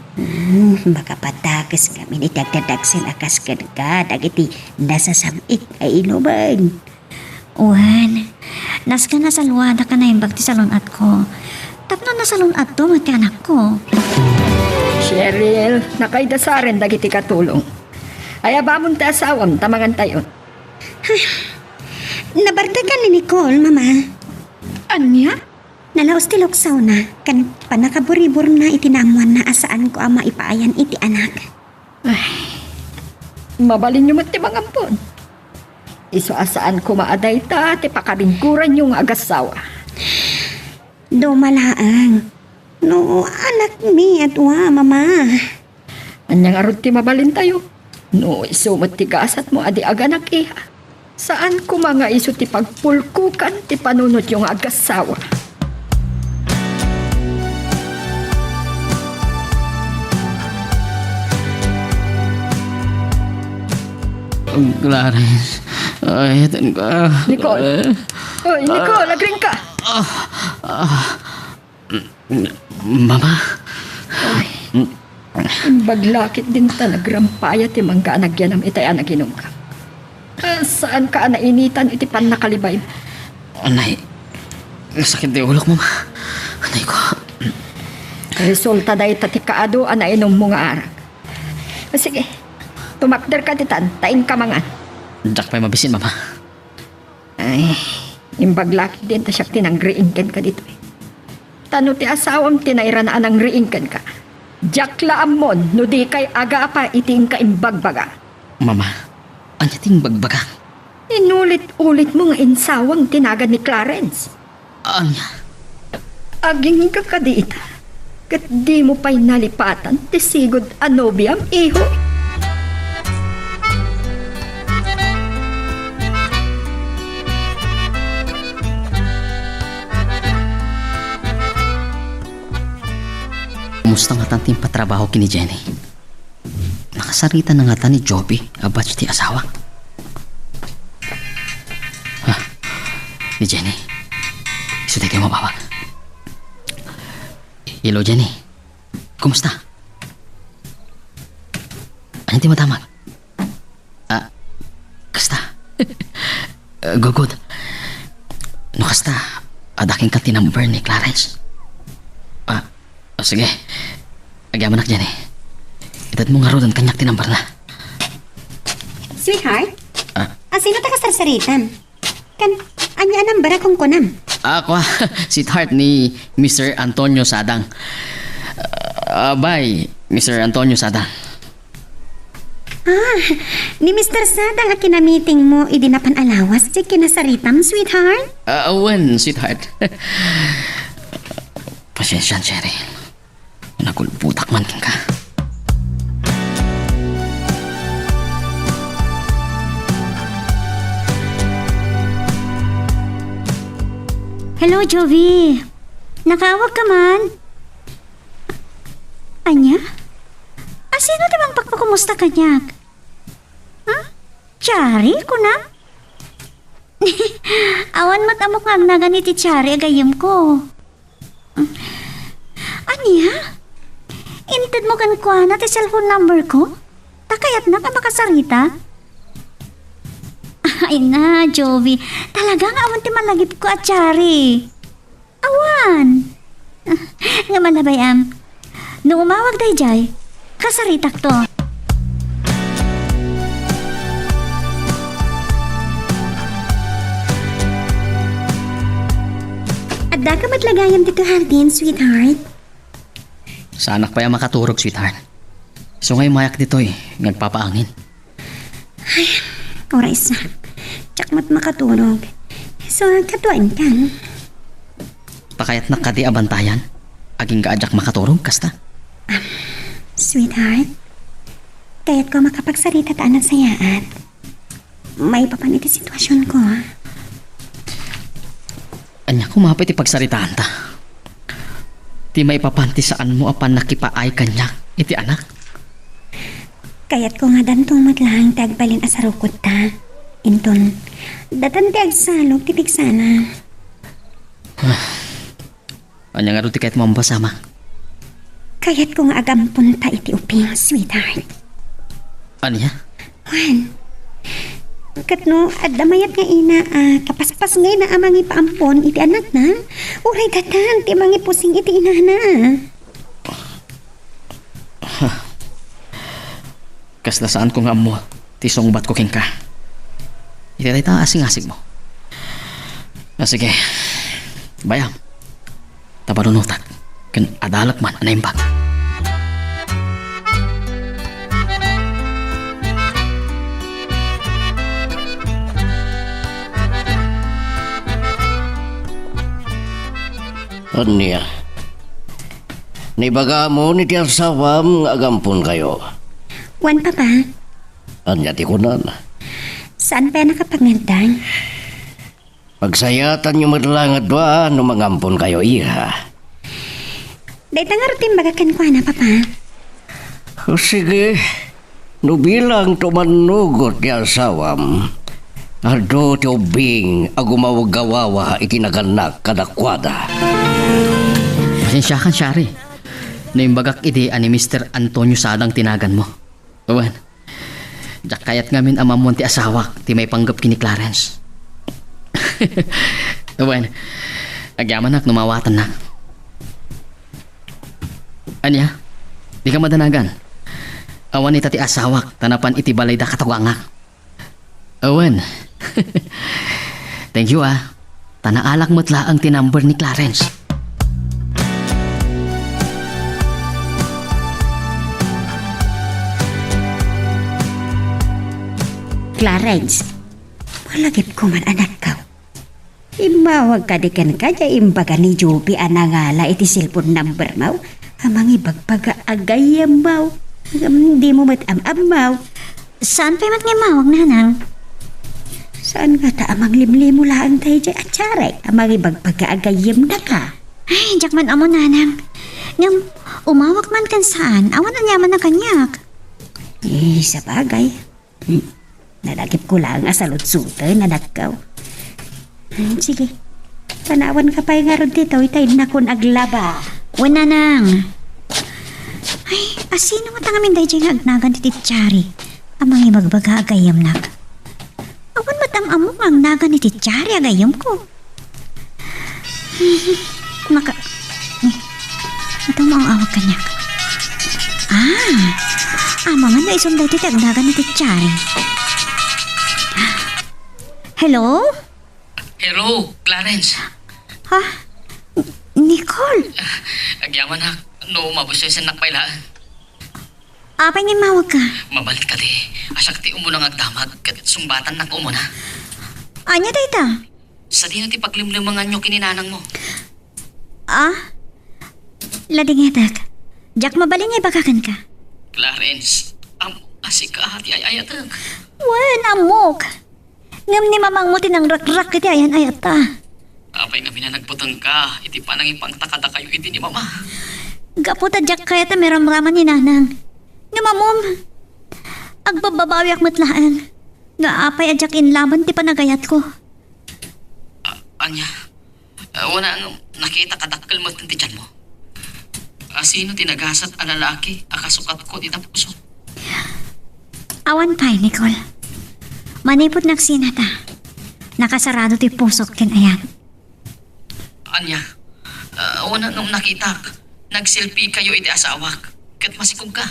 Makapatakas kami ni dagdadagsin akas ka dagiti nasa samik ay inuman. Uwan. Nas ka na sa luwada ka na yung bagti salon at ko. Tapno na salon at to mati anak ko. Cheryl, nakaidasaren dagiti katulong. Ay abamon ti asawam tamangan tayo. Nabarta ka ni Nicole, mama. Anya? Nalaos ti luksaw na. Kan panakaburibur na itinamuan na asaan ko ama ipaayan iti anak. Mabalin nyo mat ti mangampon. Iso asaan ko maaday ta, ti pakabingkuran yung agasawa. Dumalaang. No, anak mi at wa, mama. Anyang arod ti mabalin tayo. No, iso mat ti gasat mo adi aganak iha. Saan ko mga iso ti pagpulkukan ti panunot yung agasawa. Clarence. Ay, atan ka. Nicole. Oy, Nicole, agring ka. Mama. Baglakit din talagrampaya ti mangga anagyanam itay anaginom ka. Saan ka nainitan iti pan nakalibay? Anay. Sakit di ulok, mama. Anay ko. Resulta dahi tati kaado anainom mo nga arag. Sige, tumakder ka titan, tain ka mangan. Jack pa'y mabisin, mama. Ay, imbaglakit din ta siya tinanggriingken ka dito eh. Tano ti asawam tinairan na anang riingken ka. Jack laamon, no di kay aga pa iting ka imbagbaga. Mama, anya ting bagbagang. Inulit-ulit mo nga insawang tinagan ni Clarence. Anya? Aging ka kadita. Kat di mo pa'y nalipatan, tisigod anobiam, iho. Kumusta nga tanting patrabaho kini Jenny? Nakasarita na nga ta ni Joby, abat ti asawa. Ha? Ni Jenny? Isuday kayo mababa. Hello, Jenny. Kumusta? Ano ti matamag? Kasta? Good. No, kasta. Adaking ka tinamber ni Clarence. Sige. Agyaman nak dyan eh. Itad mo nga ro ang kanyak tinambar na. Sweetheart? Ah? Sino ta kasarsaritan? Kan, anya nang bara kong kunam. Ako sweetheart ni Mr. Antonio Sadang. Bye, Mr. Antonio Sadang. Ni Mr. Sadang a kinamiting mo idinapan alawas di kinasaritam, sweetheart? Awan, sweetheart. Pasensya, Cheryl. Nagulputak man ka. Hello, Jovi. Nakawag ka man? Anya? Sino di bang pagpakumusta kanyak? Chari ko na? Awan matamok nga na ganiti Chari agayam ko. Anya? Intid mo kan kwa na ti cellphone number ko? Takayat na ka makasarita? Ay na, Jovi. Talagang awan ti malagip ko at Chari. Awan. Nga man na bayam. Nung umawag day jay, kasaritak to. Adda ka matlagayam dito hardin, sweetheart. Sa anak pa yung makaturog, sweetheart. So ngayon mayak dito eh, nagpapaangin. Oray sa. Tsak mat makatulog. So, katuan ka. Pakayat na kadi abantayan. Aging kaadyak makaturog, kasta. Sweetheart, kaya't ko makapagsarita taan ng sayaan. May papaniti sitwasyon ko. Anya kumapit ipagsaritaan ta. Di may papanti saan mo apan nakipaay kanyak iti anak. Kaya't ko nga dantong matlang tagbalin asarukot ta. Inton, datan ti agsalog tipig sana. Anya nga rin ti kahit mambasama. Kaya't ko nga agampun ta iti uping, sweetheart. Anya? Juan, katno, adamayat nga ina, kapaspas ngay na amang ipaampon iti anak na. Uray datan, ti mangi pusing iti inana. Kasla saan ko nga mo, tisong bat ko king ka. Ititay ta asing-asig mo. Sige, bayam. Tabarunutak, kan adalak man anaimbag. Anya? Naibaga mo ni ti asawam nga agampon kayo. Juan, papa, Anya ti kunan. saan pa nakapagandang? Pagsayatan nyo madalangad doa no mangampon kayo iha. Dahil nga rutin bagakan ko na, papa. O sige, no bilang tumanugot ti asawam, ado ti ubing agumawagawawa ikinaganak kadakwada. Pasensya kan, Shari. Naimbagak iti ani Mr. Antonio Sadang tinagan mo. Uwan, jak kayat ngamin amamon ti asawak ti may panggap kini Clarence. Uwan, agyaman nak numawatan na. Anya, di ka madanagan. Awan ita ti asawak, tanapan iti balay da katawangak. Awan. Thank you Tanaalak mo't laang tinumber ni Clarence. Clarence, malagip ko man anak ka. Imawag ka di kan kaya imbaga ni Joby anangala iti cellphone number mo. Amang ibagbaga agayam mo. Di mo matamam mo. Saan pa mat nga mawag na nang? Saan nga ta amang limlimo laang tayo dyan at saray? Amang ibagbaga agayam na ka. Ay, jak man amo nanang. Ngam, umawag man kan saan, awan na nyaman na kanyak. Sa bagay. Nalagip ko lang asalot-suta na nagkaw. Sige, tanawan ka pa yung arod dito, itay na kun aglaba. Wala nang. Ay, asino mo tangamin dahi dyan agnagan ti Titsari? Amang ibagbaga agayam nak. Awan matam amo ang nagan ni Titsari agayam ko. Ito mo ang awag kanyak. Mga na isunday ti tagdagan ni Tichari. Hello? Hello, Clarence. Ha? Nicole? Agyaman ha, no mabusoy sa nakpailaan. Apay ni mawag ka. Mabalik ka di. Asak ti umunang agdamag kat sumbatan na umuna. Anya dayta? Sa di na ti paglimlimangan nyo kininanang mo. Lading etak. Jack mabalin niya bakakan ka. Clarence, asik ka hati ay ayatag. Wen, amok. Ngam ni mamang mo tinang rak-rak iti ayan ayata. Apay nga binanagputang ka, iti panang ipangtakada kayo iti ni mama. Gaputa Jack kaya ta meram-raman ni nanang. Nga mamom. Agbababawi ak matlaan. Nga apay a Jack in laban ti panagayat ko. Anya, wala ang nakita kadakkel mo tinti dyan mo. Sino tinagasat a lalaki, akasukat ko di na puso. Awan pa'y, Nicole. Manipot naksinata. Nakasarado ti pusok kin ayan. Anya, wala nung nakita, nagselfie kayo iti asawak, kat masikog ka.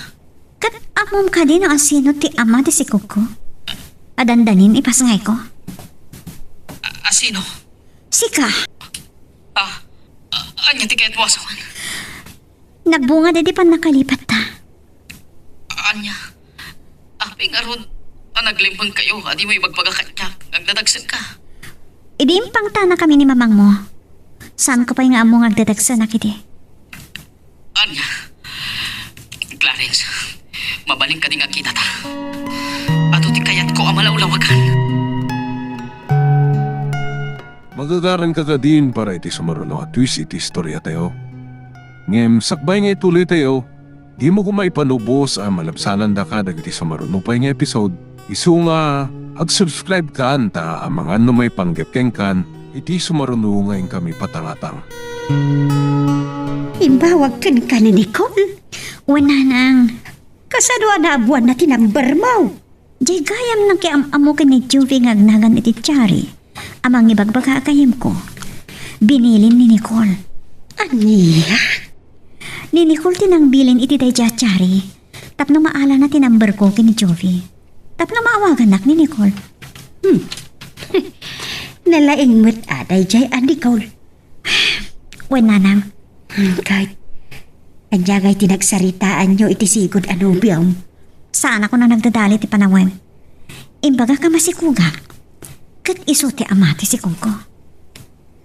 Kat amom ka din o asino ti ama ti sikog ko. Adandanin ipasangay ko. Sino? Sika. Anya tiket mo asawan. Nagbunga na di pa nakalipat ta. Anya, aping aron, naglimbang kayo, adi mo ibagbagakatyak, nagdadagsan ka. Idimpang ta na kami ni mamang mo. Saan ko pa yung among agdadagsa na kiti? Anya, Clarence, mabaling ka din nga kita ta. Ato ti kayat ko amalawlawagan. Magagaran ka din para iti sumaruno at twist iti istorya tayo. Ngem, sakbay nga ituloy tayo, di mo kumaipanubos ang malabsanan da ka dagiti sumaruno pa nga episode. Isu nga, ag-subscribe ka anta ang mga may panggepkeng kan, iti sumaruno ngayon kami patangatang. Imbawag kan ka ni Nicole. Wala nang. Kasano na abuan na tinambar mo. Di gayam nang kiam-amo ka ni Juvie ngagnagan iti Chari. Amang ibagbaga kayim ko. Binilin ni Nicole. Aniya? Ni Nicole tinang bilin iti day Chari. Tapno maala na tinambar ko kini Juvie. Tapno maawagan nak ni Nicole. Nalaing mo't aday jay Nicole. Wala nang. Kahit anjagay tinagsaritaan nyo iti sigod anubiam. Saan ako na nagdadali ti panawan? Imbaga ka masikugak. Kat iso ti amati si Kuko.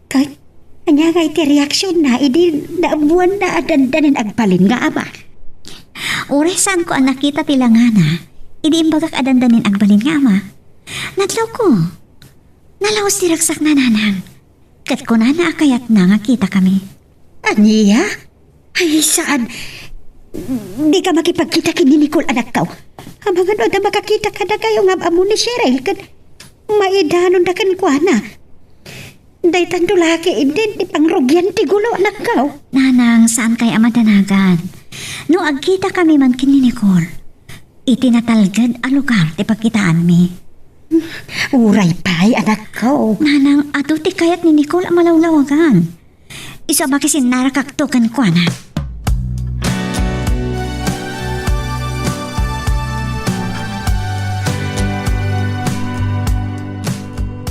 Kahit anjagay ti reaksyon na idi naabuan na adandanin agbalin nga ama. Ure saan ko ang nakita ti langana. Idi imbagak adandanin agbalin nga ama. Natlaw ko. Nalawas ti ragsak na nanang. Kat ko na naakayat na nga kita kami. Aniya? Ay, saan? Di ka makipagkita kini Nicole anak ka. Amang ano na makakita ka na kayo nga amo ni Cheryl kan maidanon na kan kwa na. Day tanto laki hindi pangrugyan ti gulo anak ka. Nanang, saan kay ama danagan? No agkita kami man kini Nicole. Itinatalgad a lugar ti pagkitaan mi. Uray pa'y anak ko. Nanang, ato ti kayat ni Nicole ang malawlawagan. Isa makisin narakaktukan kwa na.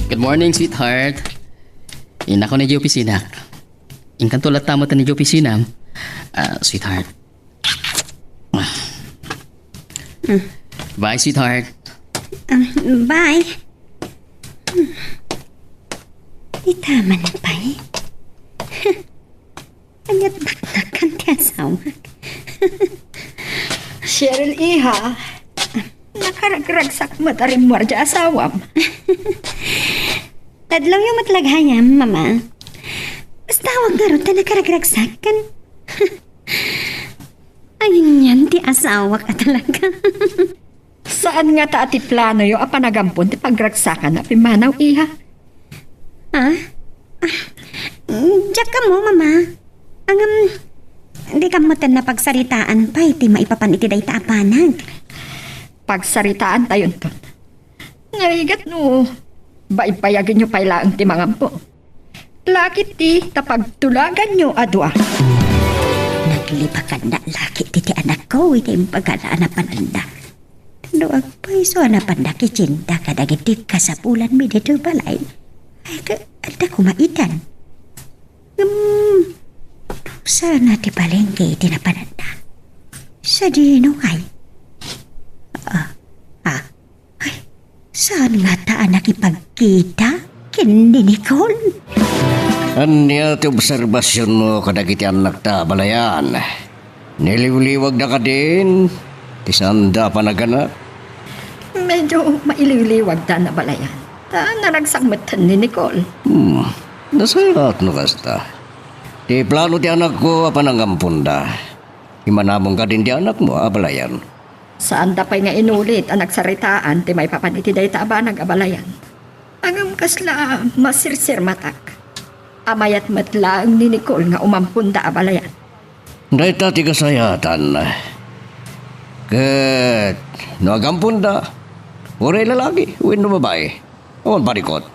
Good morning, sweetheart. Ina ko na di opisina. Ingkan tulat tamo ta ni di opisina. Sweetheart. Bye, sweetheart. Bye. Itama na pa'y. Anyat baknakan ti asawa. Cheryl, iha. Nakaragragsak mo tarim mo arja asawam. Tadlaw yung matlaghayam, mama. Basta huwag nga ron ta nakaragragsak kan. Ayun yan, ti asawa ka talaga. Saan nga ta ati plano yung apanagampon ti pagragsakan na pimanaw, iha? Ha? Diyak ka mo, mama. Hindi ka mo na pagsaritaan pa, iti maipapan iti day taapanag. Pagsaritaan tayon ton. Ngarigat no, baipayagin nyo pailaang ti mangampo. Lakit ti tapagtulagan nyo adwa. Paglipakan na laki titi anak ko, iti pagkalaan na pananda. No, agpaiso na panda kicinta kadagitik kasapulan mi dito balay. Ay, ada kumaitan. Sana ti palengke iti na pananda. Sa dino ay. Ay, saan nga taan nakipagkita? Kindi Nicole? Anya ti obserbasyon mo kadagiti anak ta balayan. Niliwliwag na ka din. Ti sanda pa naganak. Medyo mailiwliwag na balayan. Naragsangmatan ni Nicole. Nasayat no kasta. Ti plano ti anak ko apanangampunda. Imanamong ka din ti anak mo balayan. Saan da pa'y nga inulit ang nagsaritaan ti may papaniti day tabanag abalayan. Angam kasla masirsir matak. Amayat matlaang ni Nicole nga umampunda abalayan. Dahil ti kasayatan. Kat nagampunda. Uray lalaki, uwin no babae. Awan parikot.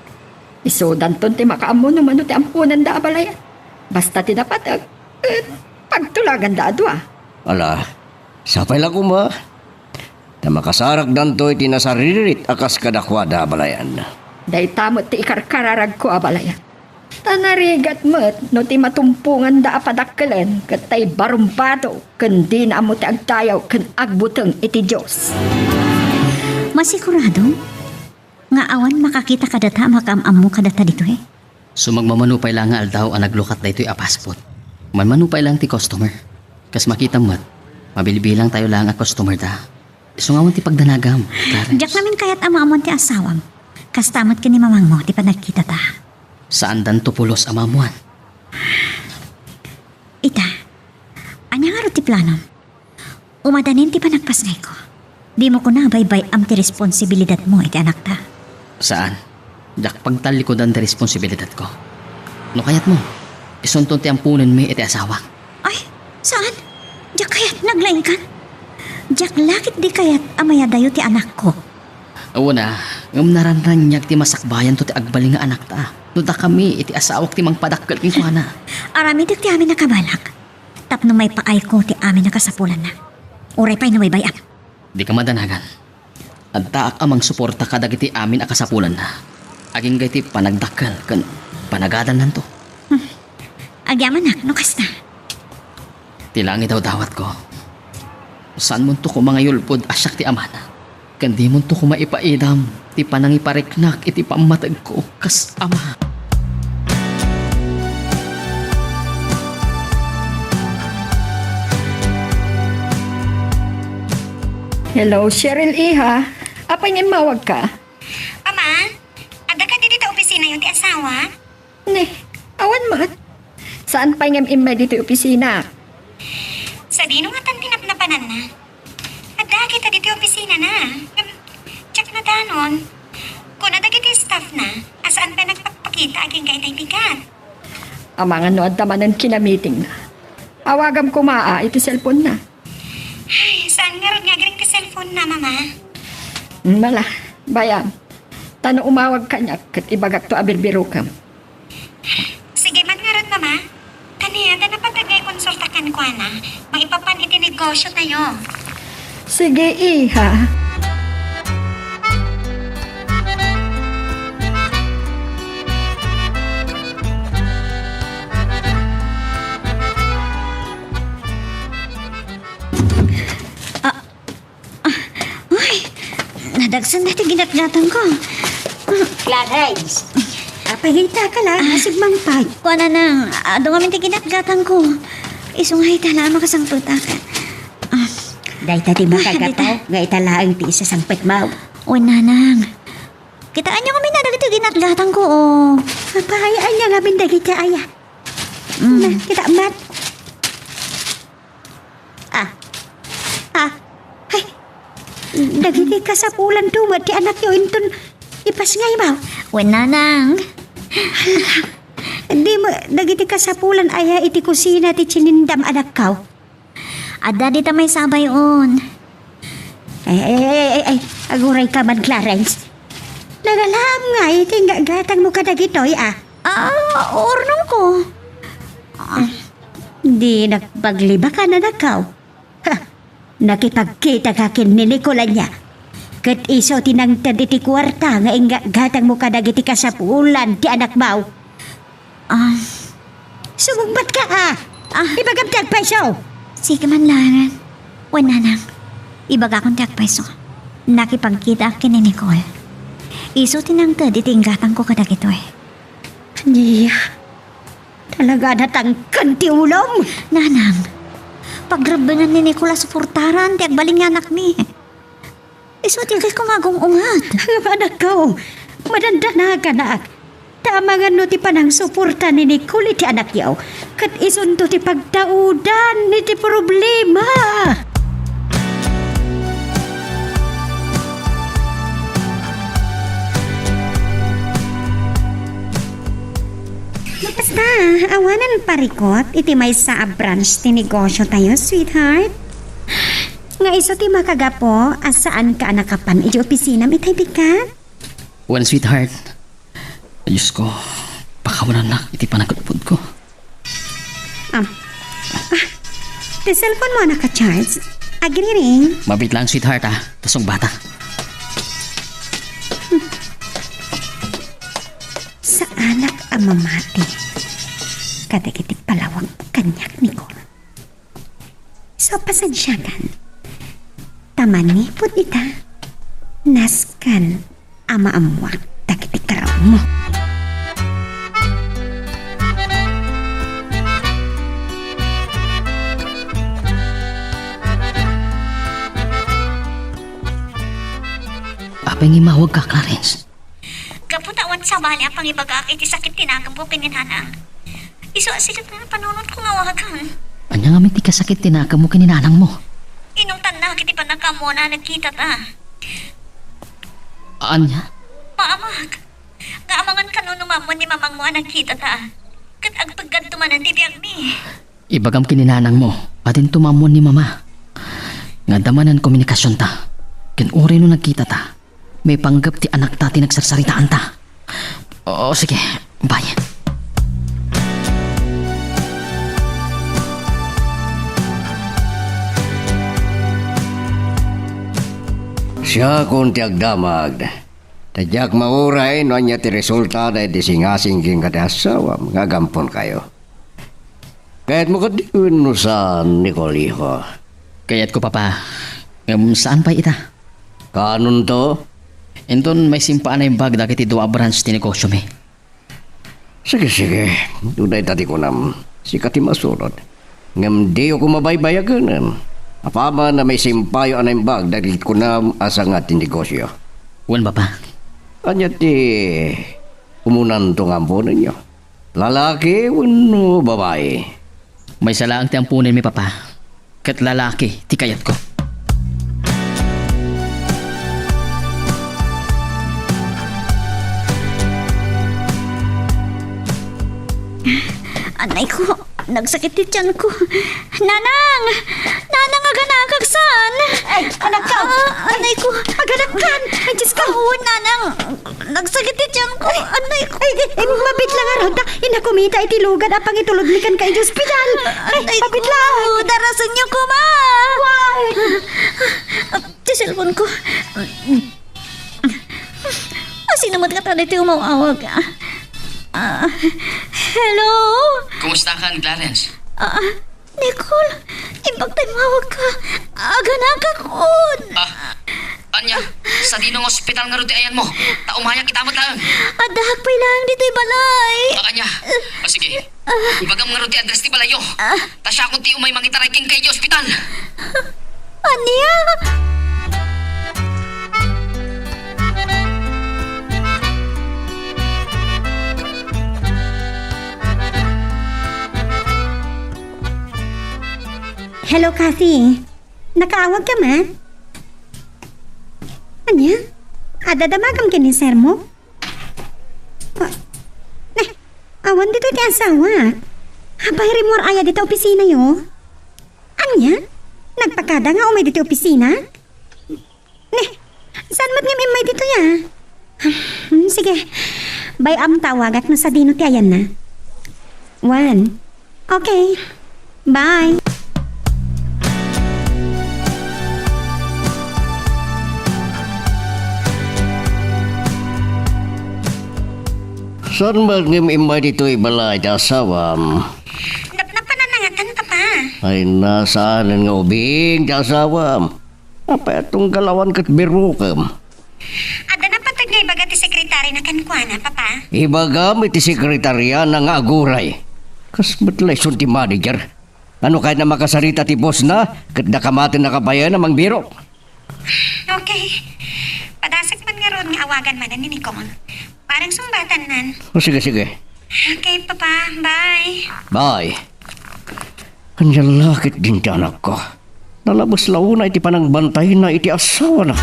Isudan ton ti makaamo naman ti ampunan da abalayan. Basta ti dapat pagtulagan da adwa. Ala, sapay lang kuma. Na makasarak danto iti nasaririt akas kadakwada balayan. Day tamot ti ikarkararag ko abalayan. Tanarigat mo't no ti matumpungan da apadakkelan kat tay barumbado ken di na amo ti agtayaw ken agbuteng iti Diyos. Masigurado? Nga awan makakita kadata makamam mo kadata dito eh. So magmamanupay lang nga aldaw ang naglukat da ito'y apaspot. Manmanupay lang ti customer. Kas makita mo't, mabilibilang tayo lang ang customer da. So nga ti pagdanagam, Clarence. Diyak namin kayat amamon ti asawam. Kastamot ka ni mamang mo ti panagkita ta. Saan dan tupulos amamuan? Ita, anya nga ro ti planom? Umadanin ti panagpasngay ko. Di mo ko na baybay am ti responsibilidad mo iti anak ta. Saan? Jak pagtalikodan ti responsibilidad ko. No kayat mo, isunton ti ampunan mi iti asawa. Ay, saan? Diyak kayat naglaing kan? Diyak lakit di kayat amaya dayo ti anak ko. Una, naranranyag ti masakbayan to ti agbaling nga anak ta. Nuda kami iti asawak ti mangpadakkel king kuana. Arami dik ti amin nakabalak. Tapno may paay ko ti amin nakasapulan na. Uray pa'y nawaybay am. Di ka madanagan. At taak amang suporta kadagiti amin akasapulan na. Aging gayti panagdakkel kan panagadan nanto. Agyaman nak, no kasta. Tilangi daw dawat ko. Saan mo to ko mga yulpod asyak ti amana? Kandi mo to ko maipaidam, ti panangipariknak iti pamatag ko, kas ama. Hello, Cheryl Iha. Apay nga mawag ka? Mama, ada ka dito sa opisina yung ti asawa? Ne, awan mat. Saan pa nga imay dito opisina? Sa dino nga tan tinapnapanan na. Ada kita dito opisina na. Check na danon. Kung ada kita staff na, asaan pa nagpapakita aging kay bigat? Amang ano at naman ang kinamiting na. Awagam ko maa, iti cellphone na. Ay, saan nga ron nga galing ti cellphone na, mama? Mala, bayan. Tano umawag ka niya, kat ibagak to abirbiro kam. Sige man nga ron, mama. Kaniya, da napatagay konsultakan ko na. Maipapan iti negosyo tayo. Sige, Iha. Nadagsan dati ginatgatan ko. Clarence! Apagita ka lang, masigmang pag. Kuha na nang, doon kami ti ginatgatan ko. Isungay tala makasang tutakan. Dahil tati makagataw, nga italaang ti isa sangpet mau. O nanang, kitaan niyo kami na dagiti ginatgatan ko, oh. Papahayaan niya nga bindagi ka aya. Na, kita mat. Ay, dagiti kasapulan tuwad ti anak yo inton ipasngay mau. O nanang, Di mo, dagiti kasapulan aya iti kusina ti chinindam anak kaw. ada di tamay sabay on. Ay, aguray ka man, Clarence. Nagalam nga, iti gatang mo kadagitoy, ah. Ornong ko. Di nagpagliba ka na nakaw. Ha, nakipagkita ka kin ni Nicola niya. Kat iso tinang taditi kwarta nga inga gatang mo kadagiti ka sa pulan ti anak mau. Sumugbat ka ha. Ibagabtag pa iso. Sige man lang. Wala nang. Ibaga kong tagpaiso. Nakipagkita akin ni Nicole. Iso tinangtad itinggatang ko kadagito eh. Niya. Talaga natangkan ti ulong. Nanang, pagrabangan ni Nicola sa furtaran, ti agbaling nga anak mi. Iso tigay ko magong ungat. Anak ko, madanda ka na. Tama nga no ti panang suporta ni Nicole ti anak yaw. Kat isunto ti pagtaudan ni ti problema. Basta, awanan parikot, iti may sa branch ti negosyo tayo, sweetheart. Nga iso ti makagapo, asaan ka anakapan, iti opisina, itay di ka? Well, sweetheart. Diyos ko, pakawalan na iti panagkutpod ko. Ti cellphone mo naka-charge. Agree ring. Mabit lang, sweetheart, ha? Tasong bata. Sa anak ang mamati. Kadagiti palawang kanyak ni ko. So, pasansyagan. Taman ni put ita. Naskan ama amwak dagiti karaw mo. Apay nga mawag ka, Clarence. Kaputawan sa bali ang pangibagak iti sakit tinagam ko kininanang. Iso asilip na panunod ko nga wagan. Anya nga may ti kasakit tinaka mo kininanang mo. Inungtan na kiti panakamo na nagkita ta. Anya? Maamag. Nga amangan ka nun umamon ni mamang mo ang nagkita ta. Kat agpaggantuman ang tibiyag mi. Ibagam kininanang mo, patin tumamon ni mama. Nga damanan komunikasyon ta. Kinuri no nagkita ta. May panggap ti anak ta tinagsarsaritaan ta. Oo, sige. Bye. Siya kung ti agdamag. Tadyak mauray no anya ti resulta na iti singasing kadasawa. Nga gampon kayo. Kahit mo kadiwin no sa Nicoliho. Kayat ko, papa. Saan pa ita? Kanon to? Enton may simpaan na yung bag dagiti dua branch ti negosyo mi. Sige. Dunay tati ko nam. Sikat ti masurod. Ngam di ako mabaybayagan. Apama na may simpayo anay bag dahil ko na asa nga ti negosyo. Wan, papa. Anya ti umunan to nga po ninyo. Lalaki o babae? May salaang ti ampunin mi, papa. Kat lalaki ti kayat ko. Anay ko, nagsakit ti tiyan ko. Nanang! Nanang aganakagsan! Ay, anak ka! Anay ko! Aganakan! Ay, Diyos ka! Oo, nanang! Nagsakit ti tiyan ko! Anay ko! Ay, mabit lang araw ta. Inakumita iti lugan apang itulodlikan ka iti ospital. Ay, mabit lang. Darasan niyo ko, ma! Ti cellphone ko. Sino mo ka dito umawag? Hello? Kumusta ka, Clarence? Nicole, imbag tayo mawag ka. Aganaga ko. Anya, sa dinong ospital nga rin ayan mo. Taumayak itamot lang. Adahag pa lang dito'y balay. Anya, sige. Ibagam nga rin address ti balayo. Tasya kung ti umay mangitaray king kayo ospital. Anya? Hello, Kathy. Nakaawag ka man? Anya? Adadamagam ka ni sir mo? Awan dito ti asawa. Habay rimor aya dito opisina yo. Anya? Nagpakada nga umay dito opisina? Saan mat nga may dito ya? Sige. Bay am tawagak na sa dino ti ayan na. One. Okay. Bye! Saan ba ngimimay dito ibalay da asawam? Napananangatan, Papa. Ay nasaan nga ubing da asawam? Apa itong galawan kat birukam? Ada na patag nga ibaga ti sekretary na kankwana, Papa. Iba gamit ti sekretarya ng aguray. Kas batlay ti manager. Ano kahit na makasarita ti boss na, kat nakamatin na kabayan namang biro. Okay. Padasak man nga ron nga awagan man ni Nicole. Parang sumbatan nan. O sige, sige. Okay, Papa. Bye. Bye. Kanyang lakit din ti anak ko. Nalabas launa iti panang bantay na iti asawa na.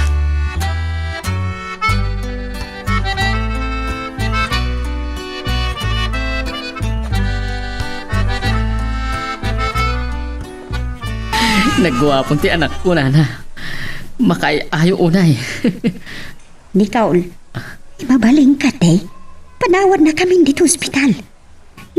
Nagwapon ti anak ko, Nana. Makaayo unay. Nicole, ibabaling ka, te. Panawad na kami dito ospital.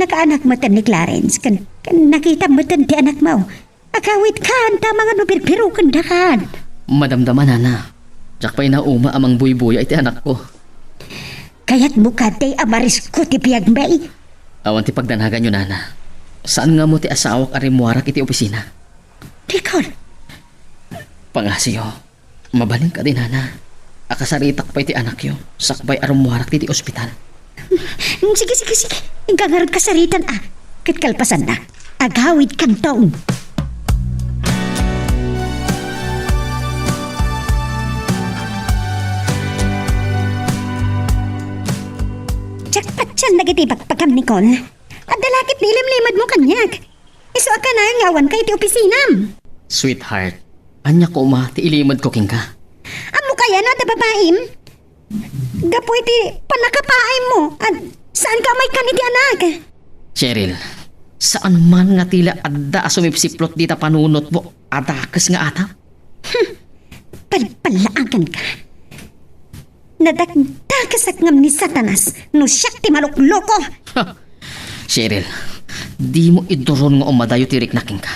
Nakaanak mo tan ni Clarence. Kan nakita mo tan ti anak mo. Akawit ka, anta mga nubirpiro kandakan. Madamdaman, Nana. Diyak pa'y nauma amang buy-buy ay ti anak ko. Kaya't mukha, te, amaris ko ti piyagmay. Awan ti pagdanagan nyo, Nana. Saan nga mo ti asawak arimuarak iti opisina? Nicole, Pangasiyo, mabaling ka din, Nana. Akasaritak pa iti anak yo. Sakbay arimuarak ti ospital. sige. Ingkangarod kasaritan, ah. Kitkalpasan na. Agawid kang taong. Jakpat siya nagatibak pagkam, Nicole. At dalakit nilimlimad mo kanyak. Iso ka na yung ngawan kay ti opisinam. Sweetheart, anya ko ti ilimod ko king ka. Amo kaya na da babaim? Gapoy ti panakapaim mo. At saan ka may kaniti anak? Cheryl, saan man nga tila adda sumipsiplot dita panunot mo, adakas nga ata? Palpalaagan ka. Nadagdagas ngam ni Satanas no siyak ti malukloko. Cheryl, di mo iduron nga umadayo tirik na king ka.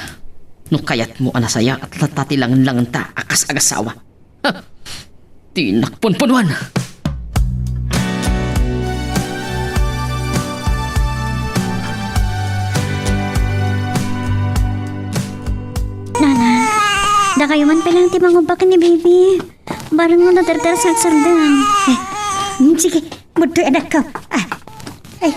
No kayat mo anasaya at latati lang ta akas agasawa. Tinakpunpunwan. Da kayo man palang ti mangubakan ni baby. Barang mo nadardar sa sardang. Sige, mutoy anak ko. Ay,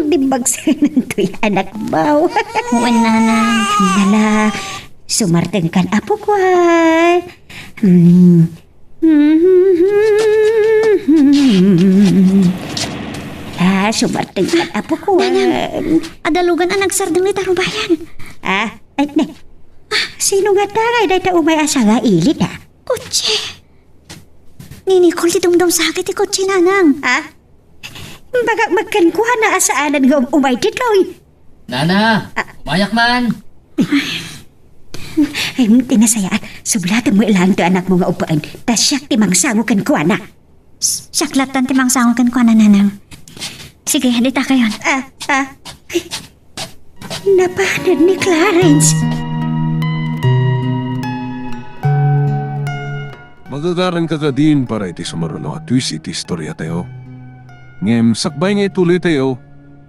dibag sa nantoy anak mo. Huwag Nana. Nala, sumarteng kan apo ko. Sumarteng kan apo ko. Adalugan ang nagsardang ni Tarubayan. Sino nga tagay dahil ta umay asa nga ilit, Kotse. Ni Nicole ti dumdum sakit ti kotse nanang. Baga magkankuha na asaanan nga umay dito. Nana, umayak man. Ay, tinasayaan. Sublatan mo ilang to anak mo nga upaan. Tas siyak timang sango kankuha na. Saklatan ti mangsangon ko na nanang. Sige, halita kayon. Napanad ni Clarence. Magagaran ka ka din para iti sumaruno at twist iti istorya tayo. Ngem, sakbay nga ituloy tayo,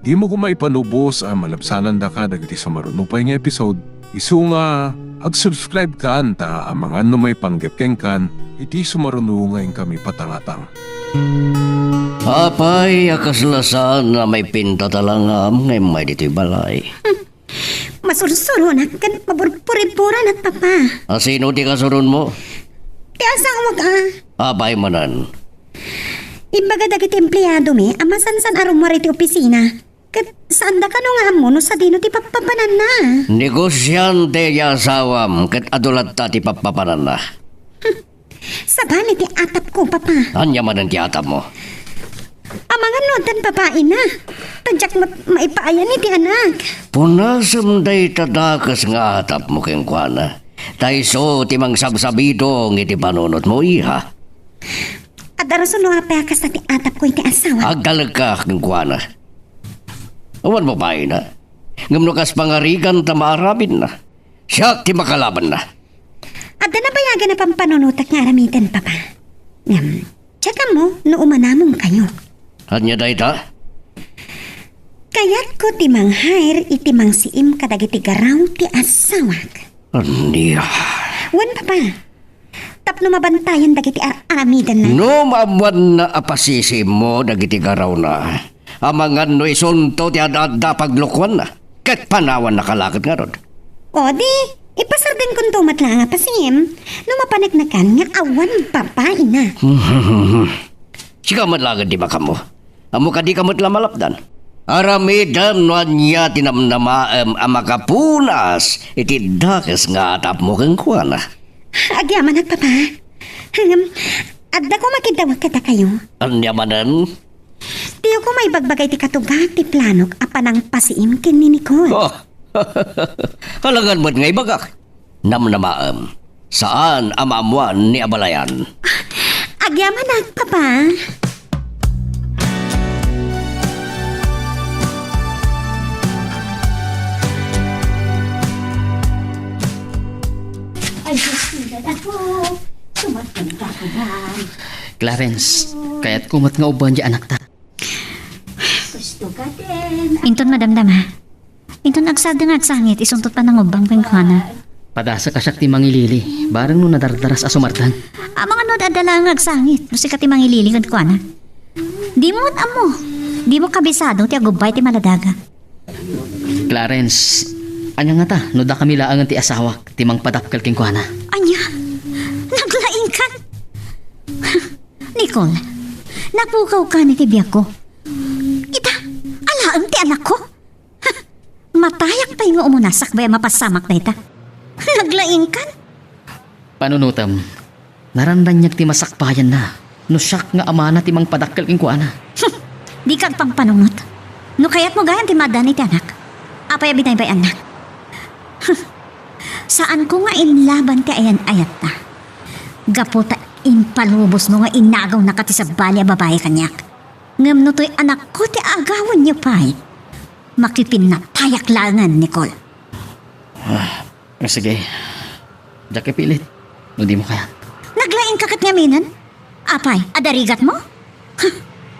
di mo kumaipanubos ang malapsanan da ka dagiti sumaruno pa nga episode. Isu nga, ag-subscribe ka anta ang mga ano may panggepkeng kan, iti sumaruno ngayon kami patangatang. Apay, akaslasan na may pinta talangam ngay may dito'y balay. Masursuro na kan paburpuripuran at papa. Sino di kasurun mo? Ti asang wag Apay manan. Imbaga dagiti empleyado mi, amasan-san arumari ti opisina. Kat saan da ka no nga mo no sa dino ti papapanan na. Negosyante ya asawam kat adulat ta ti papapanan na. Sa bali ti atap ko, papa. Anya manan ti atap mo? Amang ano tan papain na. Tadyak maipaayan ni ti anak. Punasam day tadakas nga atap mo keng kuana. Taiso timang sabsabidong iti panunot mo iha. At darason nga pekas na ti atap ko iti asawa. Agdalag ka keng kuana. Awan mo ba na? Ngamno kas pangarigan ta maarabin na. Siya ti makalaban na. Adda na bayagan na pampanunutak nga aramidan, Papa. Tsaka mo, no umanamong kayo. Hanya day ta? Kaya't ko timang hire itimang siim kadagiti garaw ti asawak. Aniya. Wan, Papa. Tapno mabantayan dagiti aramidan na. No maamuan na apasisi mo dagiti garaw na. Amangan no isunto ti adada paglukwan na. Kat panawan nakalakad nga rod. O di, ipasardan kong tumat lang nga pasim. No mapanagnakan nga awan, Papa, ina. Sika matlagad di ba kamo? Amo ka di kamot lamalapdan. Aramidam no anya tinamnamaam amakapunas iti dakes nga atap mo kang kuwana. Agyaman at, Papa. Adda ko makidawag kada kayo. Anya manan? Tiyo ko may bagbagay ti katugat ti planok apanang pasiim ken ni Nicole. Oh, halangan mo't ngay bagak. Namnamaam. Saan amamuan ni Abalayan? Agyaman at, Papa. Ay, susunod ako. Sumatanda ko ba? Clarence, kaya't kumat nga uban di anak ta. Gusto ka din. Inton madamdama. Inton agsada nga agsangit, isuntot pa ng ubang pengkwana. Padasa ka siya ti mangilili, barang no nadardaras asumartan. Amang ano dadala nga agsangit, no si kati mangililing at kuwana. Di mo at amo. Di mo kabisado ti agubay ti maladaga. Clarence, anya nga ta, no da kami laangan ti asawak, ti mang padapkal king kuana. Anya, naglaing ka. Nicole, napukaw ka ni tibiyag ko. Ita, alaang ti anak ko. Matayak pa yung umunasak ba mapasamak na ita. Naglaing ka. Panunutam, narandanyag ti masakpayan na, no siyak nga amana ti mang padakkel king kuana. Di kag pang panunot. No kaya't mo gayan ti madan iti anak. Apay abitay ba anak? Saan ko nga inlaban ti ayan ayat ta. Gaputa impalubos mo nga inagaw na kati sa balya babae kanyak. Ngam no to'y anak ko ti agawan niyo pa'y. Makipin na tayak langan, Nicole. Sige, diyak pilit, no di mo kaya. Naglaing kakit ngaminan? Apay, adarigat mo?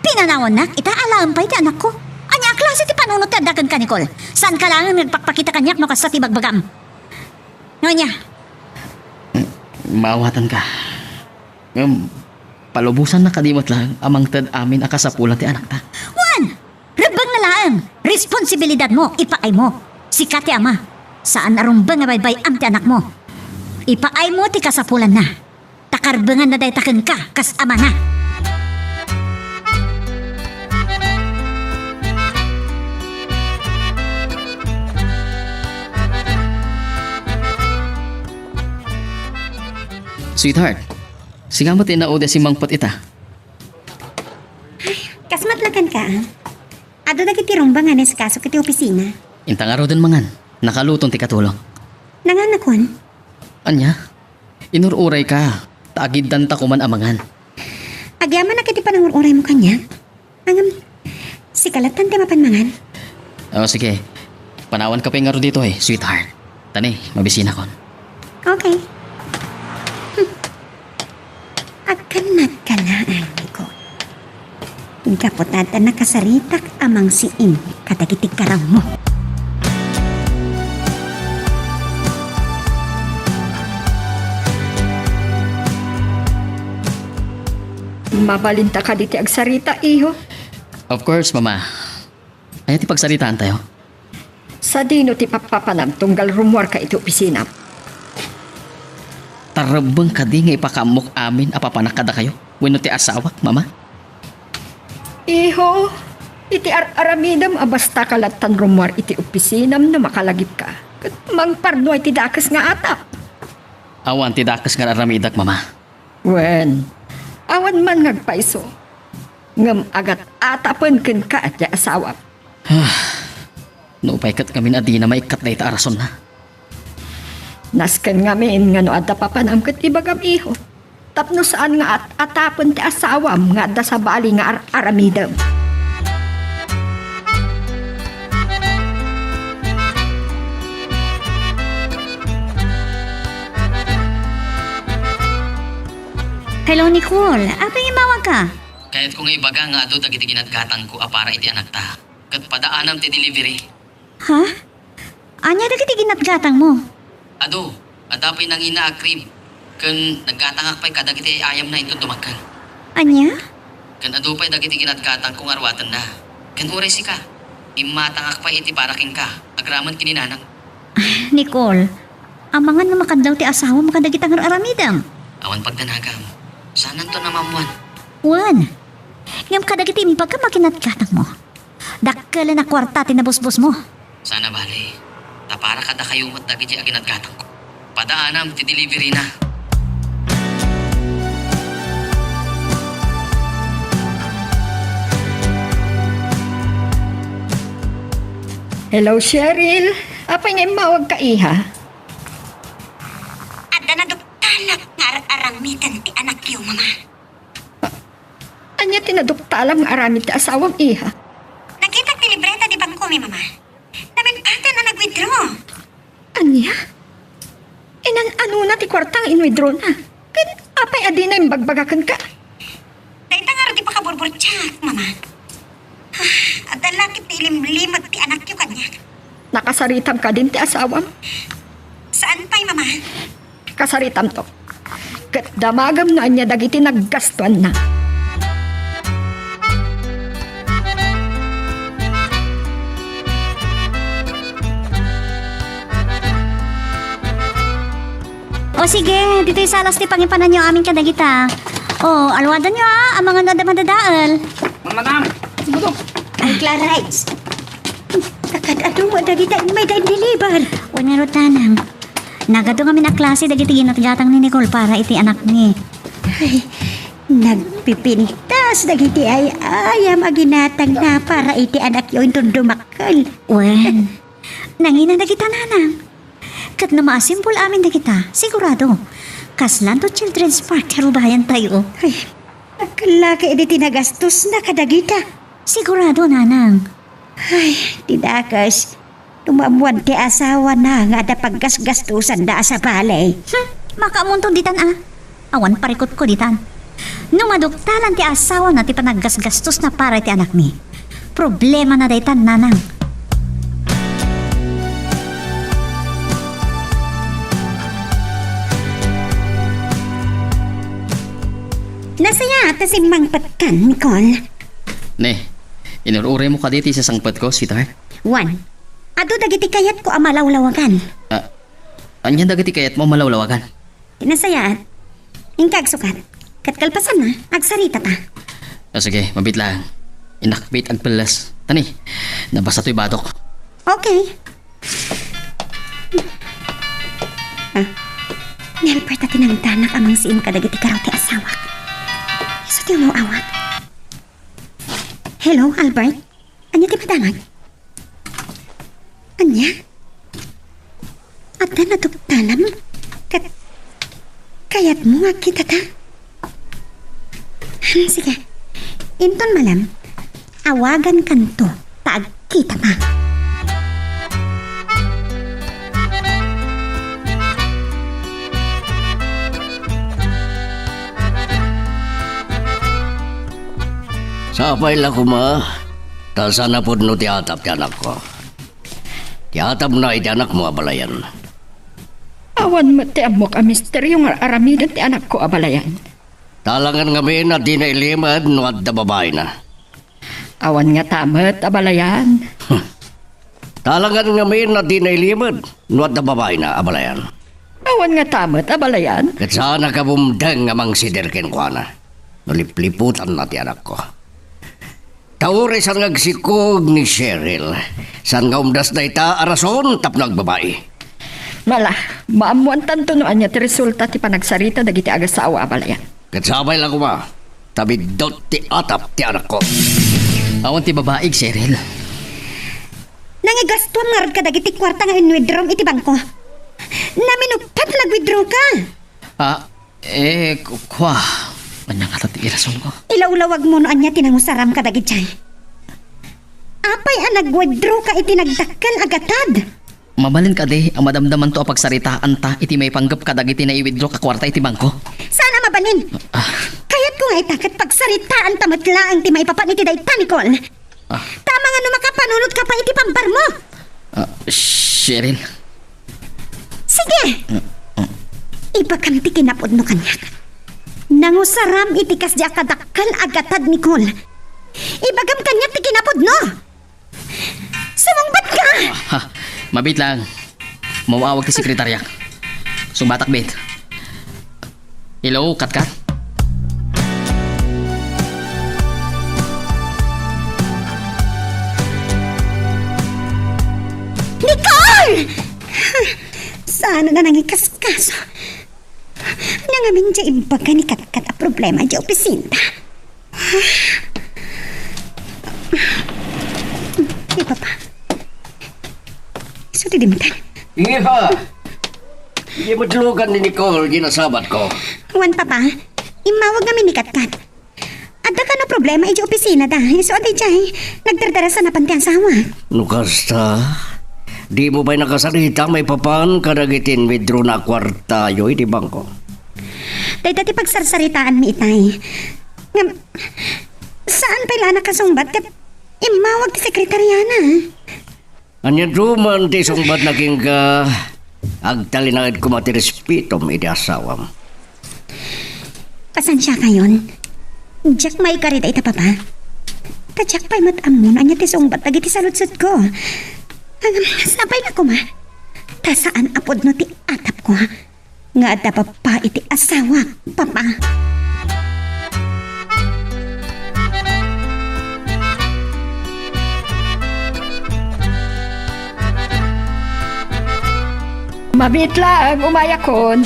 Pinanawan nak, ita alam pa iti anak ko. Anya ang klase ti panunot ti adagan ka, Nicole. Saan ka lang nagpakpakita kanyak no kas sa tibagbagam? Anya? Maawatan ka. Palubusan na kadimot lang amang tad amin akasapulan ti anak ta. Juan! Rabang na laang! Responsibilidad mo, ipaay mo. Sikat ti ama. Saan arumbang nga baybay am ti anak mo? Ipaay mo ti kasapulan na. Takarbangan na daytakan ka, kas ama na. Sweetheart, sigamot inaode si Mangpot ita. Kasmatlakan ka, ah. Ado dagiti rumbangan sa kaso kiti opisina. Intang araw din mangan, nakalutong ti katulong. Nanganakon? Anya, inururay ka, taagid dan ta kuman amangan. Agyaman na kiti panangururay mo kanya. Si kalatan ti mapanmangan. O sige, panawan ka pa yung araw dito sweetheart. Tani, mabisina kon. Okay. Akan nagkalaan ko. Kaputata nakasaritak amang siin katagitig karaw mo. Mabalinta ka diti agsarita, iho. Of course, mama. Ay, ti pagsalitaan tayo. Sa dino ti papapanam tunggal rumor ka iti opisina. Tarabang ka di nga ipakamok amin apapanakada kayo. Wano ti asawak, mama? Iho, iti aramidam abasta kalatan rumor iti opisinam na makalagip ka. Kat mangparno ay ti dakas nga atap. Awan ti dakas nga aramidak, mama. Wen, awan man ngagpaiso. Ngam agat atapan ken ka at ya asawa. Naupay kat kami na di na maikat na ita arason na. Nasken ngamin nga no adda papanam ket ibagam iho. Tapno saan nga atapan ti asawam nga adda sa bali nga aramidam. Hello, Nicole. Apay imawag ka? Kahit kung ibaga nga ado dagiti ginatgatan ko para iti anak ta. Kat padaanam ti delivery. Ha? Anya dagiti ginatgatang mo? Ado, adapay nang ina-crib. Kan nagkatangak pa'y kadagiti ayam na ito tumagkan. Anya? Kan ado pa'y dagiti ginatgatan kong arwatan na. Kan uray si ka. Imatangak pa'y iti paraking ka. Agraman kininanang. Nicole, amangan nga makadlaw ti asawa makadagitang aramidam. Awan pagdanagam. Sanan to na mamuan. Juan, ngam kadagiti mi pagka makinatgatang mo. Dakkel na kwarta tinabusbos mo. Sana bali. Tapara kada kayo mat dagiti aginatgatang ko. Padaanam ti delivery na. Hello, Cheryl. Apay nga imawag ka, iha? Adda na duktalak nga aramitan ti anak yu, mama. Anya tinaduktalam nga aramid ti asawang iha? Nakita ti libreta di bangko mi, mama. Namin pata na nag-withdraw. Anya? Inan ano na ti kwartang inwithdraw na? Kat apay adi na imbagbagakan ka? Dahil tangar di pa kaburbur-tsak, mama. Adda lakit ti ilimlimot ti anak yu kanya. Nakasaritam ka din ti asawam? Saan pa'y, mama? Kasaritam to. Kat damagam na anya dagiti naggastuan na. O sige, dito'y salas ti pangipanan nyo aming kadagita. O, alwadan nyo ang mga nadamadadaal. Ay, Clarice. Takad-ado mo dagita may deliver. O nga rotanang. Nagado kami na klase dagiti ginatgatang ni Nicole para iti anak ni. Ay, nagpipinitas dagiti ay ayam aginatang na para iti anak yun tundumakal. Wen, nangina na kita nanang. Kat na maasimpol amin na kita, sigurado. Kaslan to children's park, harubayan tayo. Ay, nagkalaki iti tinagastos na kadagita. Sigurado, nanang. Ay, tidakas. Tumamuan ti asawa na nga da paggasgastusan da sa balay. Makaamuntong ditan Awan parikot ko ditan. Numaduktalan ti asawa na ti panaggasgastos na para ti anak ni. Problema na daytan, nanang. Nasaya ata si Mang Patkan, Nicole. Ne, inururay mo ka diti sa sangpat ko, sweetheart. Juan, ado dagiti kayat ko ang malawlawagan. Anya dagiti kayat mo malawlawagan. Tinasayaan. Ingkag sukat. Katkalpasan na, agsarita ta. Sige, mabit lang. Inakbit agpelas. Tani, nabasa to'y batok. Okay. Nelper ta tinangtanak amang siin kadagiti karaw ti asawa. Isa ti mo awat. Hello, Albert. Anya ti padamag? Anya? At na natuktalam? Kayat mo nga kita ta? Sige. Inton malam. Awagan kanto. Taag kita pa. Sapay la kuma. Tasa na po no tiatap ti anak ko. Tiatap na iti anak mo abalayan. Awan mo ti amok a misteryo nga aramidan ti anak ko abalayan. Talangan ngamin na di na ilimad no at da babae na. Awan nga tamat abalayan. Talangan ngamin na di na ilimad no at da babae na abalayan. Awan nga tamat abalayan. Kat sana ka bumdang amang siderken ko na. Nalipliputan na ti anak ko. Tauri san ngagsikog ni Cheryl. San nga umdas na ita arason tapnag babae. Mala, maamuan tanto noan niya ti resulta ti panagsarita dagiti agasawa abalayan. Katsabay lang kuma. Tabidot ti atap ti anak ko. Awan ti babaig, Cheryl. Nangigastuan nga ka dagiti kwarta nga inwithdraw iti bangko. Naminupad lag-withdraw ka. Kwa. Anya nga ti irason ko. Ilawlawag mo no anya tinangusaram ka dagiti. Apay ang nag-withdraw ka iti nagdakkel agatad. Mabalin ka di, ang madamdaman to a pagsaritaan ta, iti may panggap ka dagiti na i-withdraw ka kwarta iti bangko. Sana nga mabalin. Kaya't ko nga itakat pagsaritaan tamatlaang ti maipapa ni ti dayta, Nicole. Tama nga no makapanunod ka pa iti pambar mo. Cheryl, Sige. Ipakam ti kinapod no kanyak. Nangusaram iti kasya kadakkel agatad, Nicole. Ibagam kanyak ti kinapod no. Sumungbat ka. mabit lang. Mawawag ti sekretarya. Sumbatak bit. Hello, Kat. Nicole! Sana na nangikaskas. Nangamin dya imbaga ni Katkat a problema dya opisinta. Di pa pa. So, didimitan. Iha! Hindi mo tulugan ni Nicole, ginasabat ko. Wan pa pa, imawag namin ni Katkat. Ada ka na problema dya opisina da. So, aday dya nagdardara sa napanti ang sawa. Nukasta, di mo ba'y nakasalita may papan kadagitin withdraw na kwarta yoy di bangko? Day dati pagsarsaritaan mi itay. Ngam, saan pala nakasungbat kat imawag ti sekretaryana? Anya duman ti sungbat naging ka agtalinagad ko matirespitom iti asawam. Pasansya kayon. Jack may karita ita papa. Ta Jack pa'y matamon anya ti sungbat dagiti saludsud ko. Sapay na ko ma. Ta saan apod no ti atap ko ha? Nga ada pa iti asawa, papa. Mabit lang, umayakon.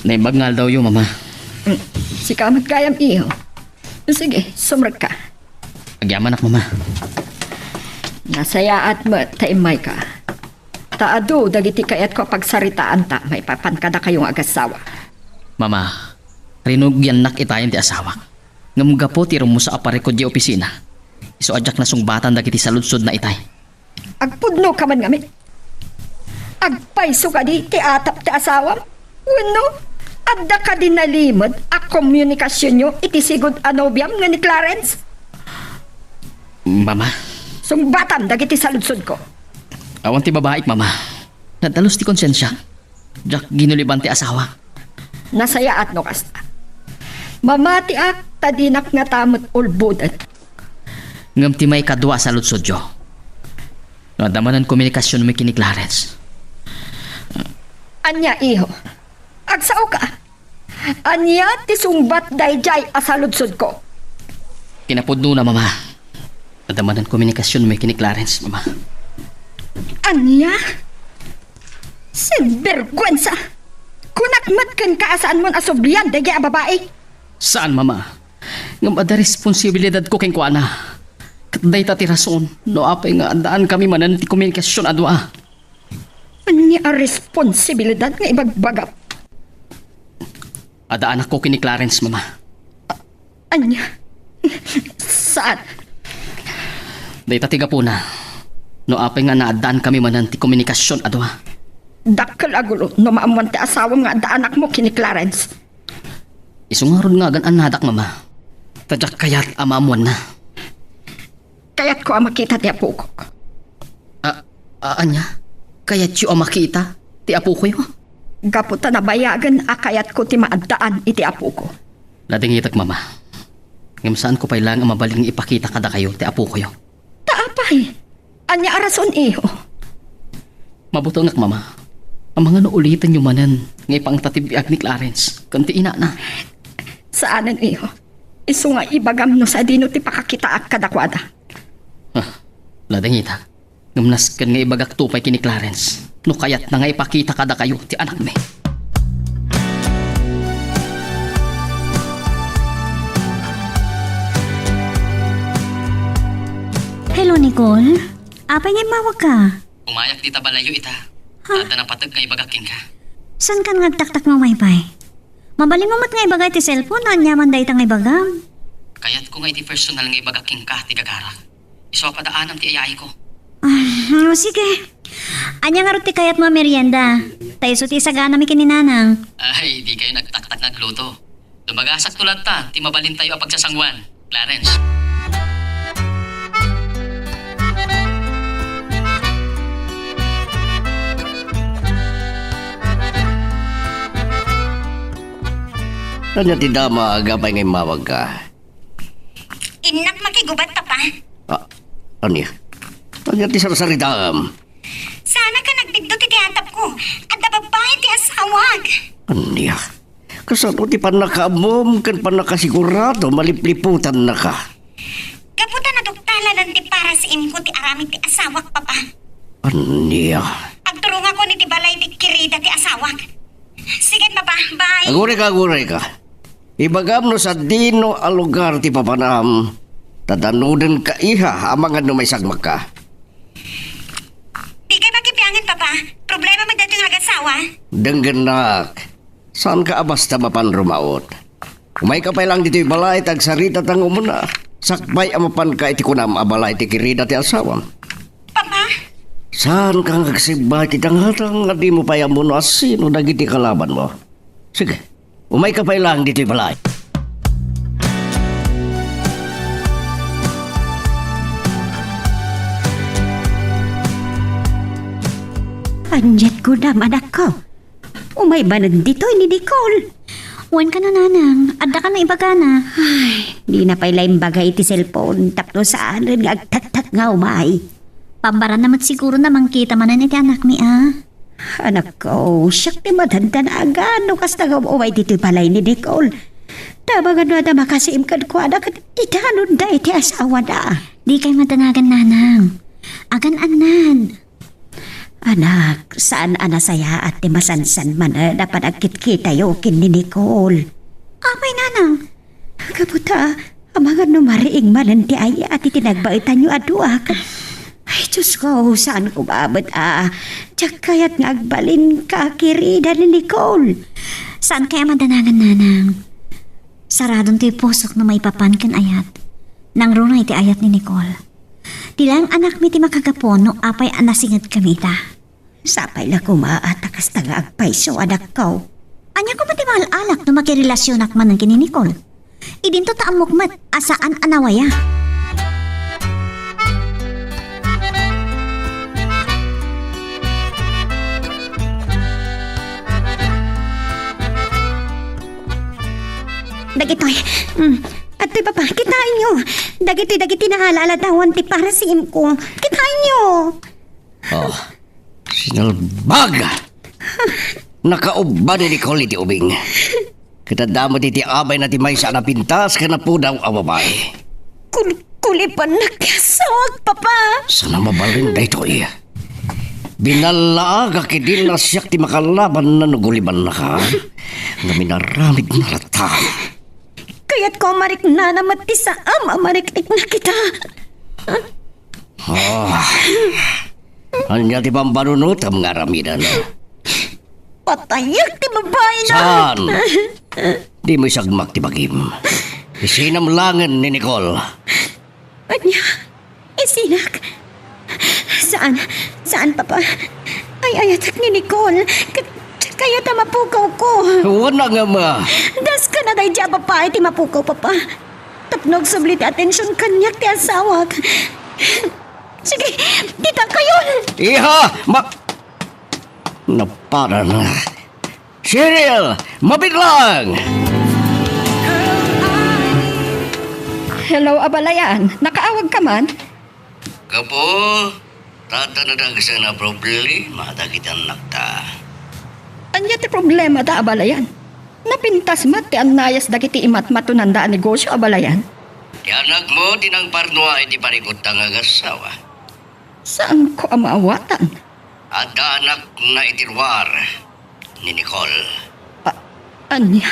Naibagngal daw yung mama. Si kamat kayam iyo. Sige, sumrag ka. Agyaman ak mama. Nasayaat mo, taimay ka. Taado, dagiti kayat ko pagsaritaan ta, may papankada kayong agasawa. Mama, rinugyan nak itayan ti asawa. Ngamuga po tiro mo sa aparikod di opisina. Iso adyak na sungbatan dagiti saludsod na itay. Agpudno ka man ngami. Agpaiso ka di, ti atap ti asawam. Wano, adda ka din nalimod, a komunikasyon nyo, itisigod anobyam nga ni Clarence. Mama, Sungbatan, dagiti saludsod ko. awan ti babaik mama. Nadalos ti konsensya. Jak ginuliban ti asawa. Nasayaat no kasta. Mamati ak, tadinak nga tamot ulbudan. Ngam ti may kadwa sa lutsodyo. Nadamanan komunikasyon mo kini Clarence. Anya iho, agsao ka. Anya ti sungbat dayjay asaludsod ko. Kinapudno na mama. Nadamanan komunikasyon mo kini Clarence mama. Anya? Sinvergwensa! Kunakmat kan kaasaan mon asoblian dagi a babae. Saan mama? Ngam ada responsibilidad ko keng kuana. Katday ta ti rason. No apay nga andaan kami manan ti komunikasyon adwa. Anya a responsibilidad nga ibagbagap. Ada anak ko kini Clarence mama. Anya? Saan? Day ta tiga po na. No apay nga naadaan kami manan ti komunikasyon adwa. Dakkel agulo no maamuan ti asawam nga da anak mo kini Clarence. Isungarod nga gan anadak mama. Tadyak kayat amamuan na. Kaya't ko ang makita ti apo ko. Anya? Kayat yu ang makita? Ti apo ko yun? Gaputa na bayagan a kayat ko ti maadaan iti apo ko. Lading itak mama. Ngam saan ko pailang ang mabaling ipakita kada kayo ti apo ko yun? Taapay. Anya arason iho. Mabuto ngak mama. Ang mga naulitan yung manan ngay pang tatibiag ni Clarence. Kanti ina na. Saanan iho? Isu nga ibagam no sa dino ti pakakitaak kadakwada. Lading itak. Ngamnas kan nga ibagak tupay kini Clarence. No kayat na nga ipakita kada kayo ti anak me. Hello, Nicole. Apay nga mawag ka? Umayak di tabalayo ita. Tada ng patag nga ibagakin ka. San kan ngagtaktak mo maypay? Mabalin mo mat nga ibagay ti cellphone, anyaman dahi tang ibagam. Kayat ko nga iti personal nga ibagakin ka ti gagara. Iso padaanan ti ayay ko. Sige. Anya nga ruti kayat mga merienda. Tayo suti sa gana mi kininanang. Ay, di kayo nagtaktak nagluto. Lumagasak tulad ta, ti mabalin tayo apag sa sangwan. Clarence. Kanya ti dama agapay ngay mawag ka. Inak makigubat, Papa. Ah, anya? Kanya ti sarasaritam. Sana ka nagbiddo ti tiatap ko. At nababae ti asawag. Anya? Kasano ti panakaamom kan panakasigurado malipliputan na ka. Kaputa na duktala lang ti para sa imko ti aramid ti asawak, Papa. Anya? Agturong ako ni ti balay ti kirida ti asawak. Sige, Papa. Bye. Aguray ka. Ibagam no sa dino a lugar ti papanam. Tadanudan ka iha amangan no may sagmak ka. Di kay makipiangin, Papa. Problema mo dati ng asawa. Denggenak. Saan ka basta mapan rumaot? Umay ka pa lang dito'y balay tag sarita tang umuna. Sakbay amapan ka iti kunam abalay ti kirida ti asawam. Papa? Saan ka ngagsibay ti tanghatang nga di mo payam mo no asino dagiti kalaban mo? Sige, umay ka pa lang dito'y balay. Anjet ko na, anak ko. Umay ba nandito ni Nicole? Wan ka na nanang. Adda ka na ibagana. Di na pala yung bagay iti cellphone. Tapno saan rin nga agtat-tat nga umay. Pambara naman siguro namang kita man na iti anak mi Anak ko, siyak ti madanda na agad. No kas nga umay dito palay ni Nicole. Tabangan na da makasimkan ko anak. Itanon da iti asawa na. Di kay madanagan nanang. Agan-anan. Anak, saan anasaya at ti masansan man na panagkit-kita yo kin ni Nicole? Amay nanang. Kaputa, amangan no mariing manan ti ay at itinagbaitan nyo aduak. Ay, Diyos ko, saan ko babad Tsak kaya't nga agbalin ka kirida ni Nicole. Saan kaya madanagan nanang? Saradon ti pusok na may papankin ayat. Nang runay ti ayat ni Nicole. Tilang anak mi ti makagapon no apay anasingat kami ta. Sapay la kumaatakas ta nga agpaiso anak ko. Anya ko mati mahal alak no makirelasyon ak man ng kini Nicole. Idinto ta amukmat asaan anawaya. Dagitoy, ato'y papa, kitain nyo. Dagiti na halalatawan ti para si Imko. Kitain nyo. Oh, sinalbag! Nakauban ni Nicole iti ubing. Kitadamo iti abay na ti may sa napintas ka na po daw ababay. Kulipan na kasawag, papa. Sana mabalin da ito iya. Binalaaga kidin na siyak ti makalaban na nuguliban na ka. Nga minaramid na rata. Kaya't ko marik na naman ti saam, amariklik na kita. Anya ti pambanunot ang nga ramidan. Patayak ti babae na. Saan? Di mo isagmak ti bagim. Isinamlangan ni Nicole. Anya, isinak. Saan, papa? Ay, ayatak ni Nicole. Kaya ta mapukaw ko. Wala nga ma. Das ka na day dya, papa. Iti mapukaw, papa. Tapnog subli ti atensyon kanyak ti asawag. Sige, kita kayo. Iha! Napara na. Cheryl! Mabit lang! Hello, Abalayan. Nakaawag ka man? Kapo, tatanadag sa na problema dagitan nakta. Anya ti problema da, Abalayan? Napintas mat ti anayas dagiti imat-mato nanda a negosyo, Abalayan. Ti anak mo, tinang parnoa, iti parikot tang agasawa. Saan ko ang maawatan? At anak na itirwar ni Nicole. Anya?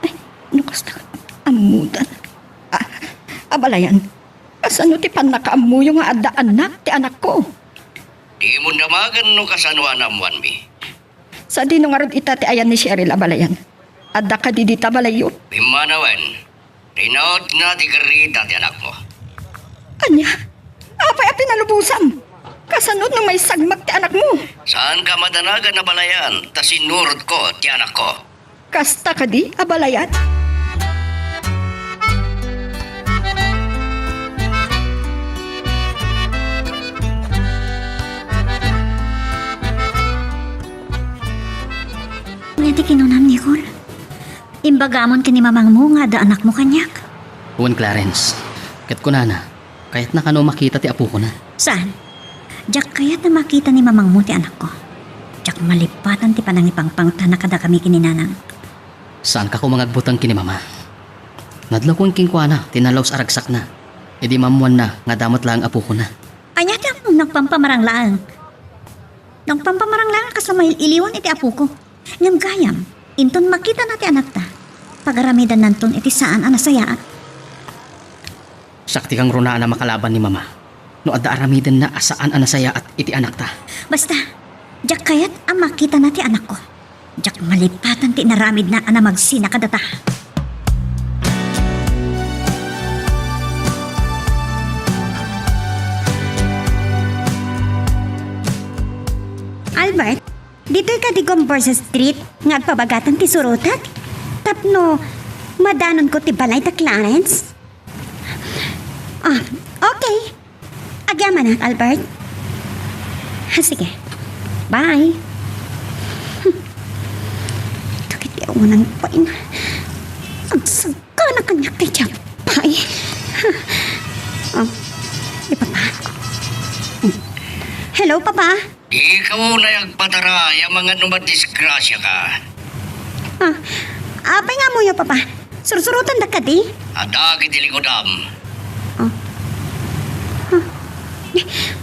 Ay, nukas na amudan. Abalayan, asano ti panakaamuyo nga adda anak ti anak ko? Di mo namagan no kasano anamuan mi. Sa dinungarod ita ti ayan ni Cheryl, Abalayan. Adda ka didita balayo. Bimanawan, rinaot na ti karita ti anak mo. Anya? Apay at pinalubusan. Kasanod na may sagmak ti anak mo. Saan ka madanagan na balayan? Ta sinurod ko, ti anak ko. Kasta ka di, abalayan. Ngayon kinunam, Nicole. Imbagamon ka ni mamang mo nga da anak mo kanyak. Juan Clarence, kat ko na, kahit na kano makita ti apo ko na. Saan? Diyak kaya't na makita ni mamang mo ti anak ko. Diyak malipatan ti panangipangpangta na kada kami kininanang. Saan ka ko mangagbutang kini mama? Nadlaw kong kingkwana, tinalaw sa aragsak na. E di mamuan na, nga damot lang apo ko na. Anya ti akong nagpampamarang laang. Nagpampamarang laang kasama iliwan iti apo ko. Ngam gayam, inton makita na ti anak ta. Pagaramidan nanton iti saan anasayaan. Sakti kang runaan na makalaban ni mama. No adda aramidan na asaan anasaya at iti anak ta. Basta, diyak kaya't ang makita na ti anak ko. Diyak malipatan ti naramid na ana magsina kadata. Albert, dito'y ka di Gombor sa street, ngagpabagatan ti surutat. Tapno, madanon ko ti balay ta Clarence. Ah, okay. Agyaman na, Albert. Sige. Bye. Kakit ako nang pain. Ang sagka na kanyak kay Japay. Oh, di papa. Hello, papa. Ikaw na nagpadara, yung mga numadisgrasya ka. Apay nga mo yo, papa. Sursurutan da ka di? Ada kitilikodam.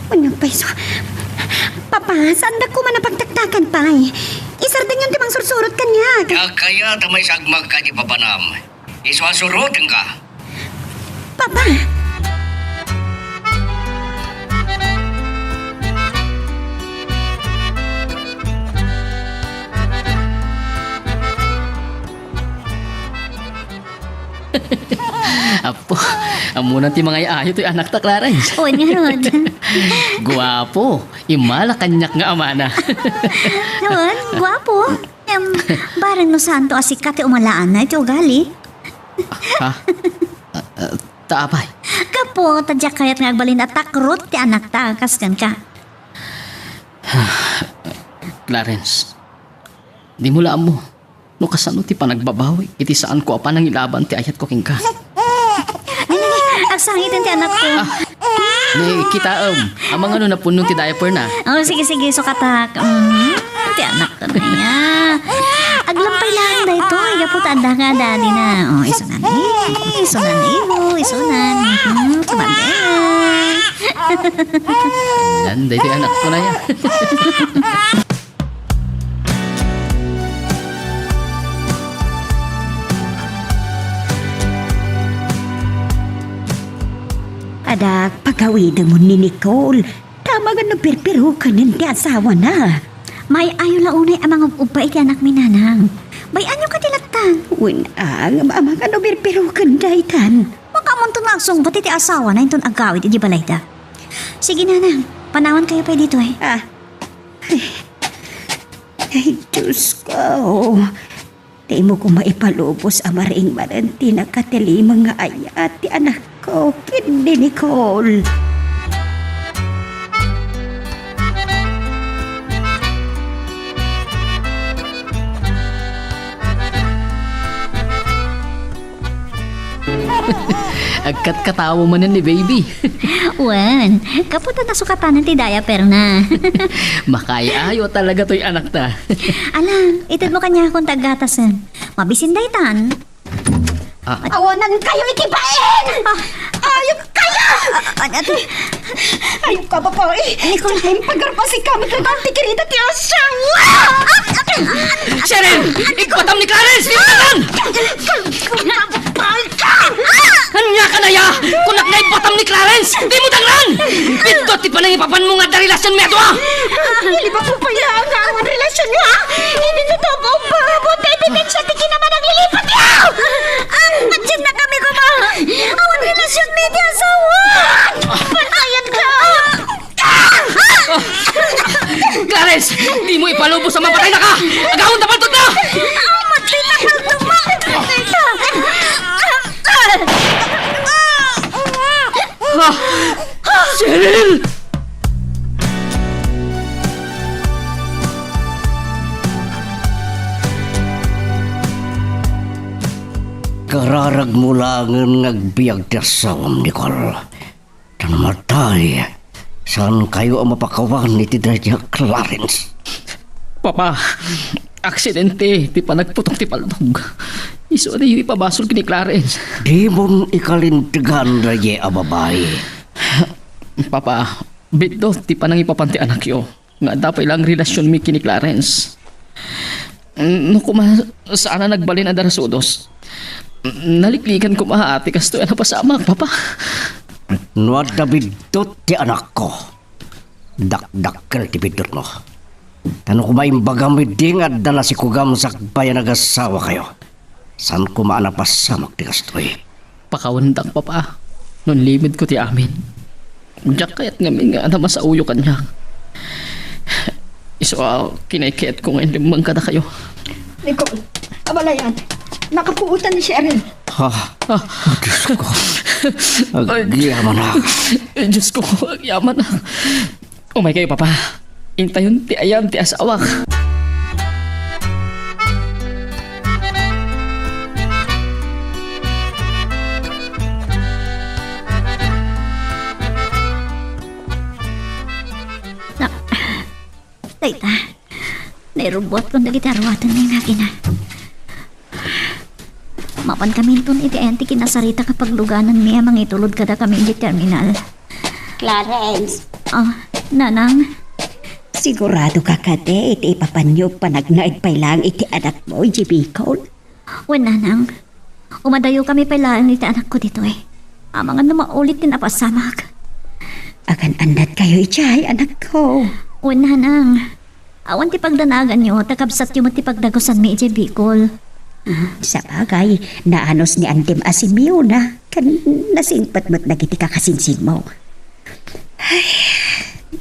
Unang peso. Papa, saan da ko man napagtaktakan pa eh? Isardan yung timang sursurot kanya. Kaya tamay sagmag ka di papanam. Iswasurutin ka. Papa! Apo, amunan ti mga ayo to'y anak ta Clarence. O niya Rod. Guwapo, imala kanyak nga amana. Naman, gwapo. Barang no santo asikat ti umalaan na iti ugali. Ha? Taapay. Kapo, tadyak kaya't ngagbalin at takrot ti anak ta. Kaskan ka. Clarence, di mo laan mo. No kasano ti panagbabawi, iti saan ko apan ang ilaban ti ayat ko king ka. Agsangitin ti anak ko. Ni kita ang mga ano napuno ti diaper na. Oh, sige, sukatak. Ti anak ko na niya. Aglampay lang na ito. Igapo tanda nga dali na. Oh, isunan isunan. Sabagay. Landay ti anak ko na yan. Adak, pagawin mo ni Nicole. Tama nga nagpirpiro ka ng ti asawa na. May ayo launay ang mga upay ti anak minanang. May anyo ka tilatang. Ang ama nga nagpirpiro ka ng daitan. Makamon to nagsong pati ti asawa na inton agawid iti balay da. Sige nanang, panawan kayo pa dito eh. Ay, Diyos ko. Di mo ko maipalubos ang maring maranti na katilimang nga ayat ti anak ko, kindi Nicole. Agkat katawa mo na ni baby. Wan, kaputa na sukatan ti diaper na. Makaya-ayo talaga to'y anak ta. Alang, itid mo kanya akong tagatasan. Mabisin daytan. Awanan kayo ikibain! Ayok kayo! Ayok ka ba po eh? Nicole, ay pagarpa si kamot na dati kirita ti asawa! Cheryl! Ikapatam ni Clarence! Ikapatam! Hanya ka na ya! Kunak na ipatam ni Clarence! Di mo tanglan! Ito ti panang ipapan mo nga da relasyon mo ito ah! Hindi ba po pala ang relasyon niya? Hindi na ito po pa! Buti ibigay siya tiki naman ang lilipat niya! Nandiyan na kami ko ba? Ang relasyon mo di asawa! Panayan ka! Cheryl! Kararag mo lang ang nagbiag ti asawam, Nicole. Tanamatay. Saan kayo ang mapakawan ni Tidradya Clarence? Papa, aksidente, ti pa nagputong ti palnog. Iso na yung ipabasol kini Clarence. Di mong ikalintigan, Raye, a babae. Papa, bito, ti pa nang ipapanti anak yo. Nga dapat lang relasyon mi kini Clarence. No kuma, saan na nagbalin ang darasudos? Naliklikan ko mahaati kasto na pasamak, Papa. Nuad na bidot ti anak ko. Dakdakkel ti bidot mo. Tanong ko maimbagang miding at dala si Kugam sa bayan nag-asawa kayo. Saan ko maanapasamak ti kastoy? Pakawandak, Papa. Nun limit ko ti amin. Diyak kayat ngamin nga na masauyo kanya. Iso, kinaykayat ko ngayon limang kada kayo. Nicole, abalayan. Nakapuutan ni Cheryl. Ha? Diyos ko. Agyaman na. Diyos ko, yaman na. Umay kayo, Papa. Intayon ti ayan ti asawak. Tayta, nairubot kong nagitarwatan na yung akin na. Mapan kami itong iti-enti kinasarita kapag luganan niya mga itulod kada kami di terminal. Clarence, Nanang, sigurado ka kate iti ipapanyog panagnaid pay lang iti anak mo, J.B. Cole. Nanang, umadayo kami pailaan iti anak ko dito eh. Amangan na maulit din napasamak. Akan andat kayo ichay, anak ko. Nanang, awan ti pagdanagan nyo, takabsat yung ti pagdagosan mi iti Bicol. Sa bagay, naanos ni Antim Asimio na kan nasingpat-mat na kiti kakasinsin mo. Ay,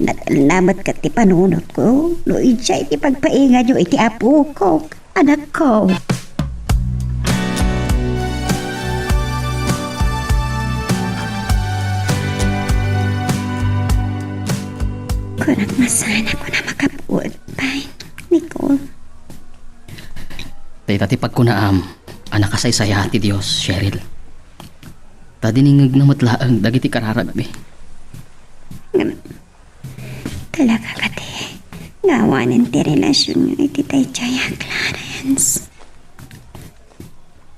natalnamat ka ti panunot ko. No ichay ti pagpainga nyo iti apo ko, anak ko. Kurang masana ko na makabuot pa, Nicole. Tay tati pagkunaam, anak kasaysaya ti Diyos, Cheryl. Tadiningag na matlaang dagiti kararagbi. Talaga kate, ngawanin ti relasyon nyo iti tay Jaya Clarence.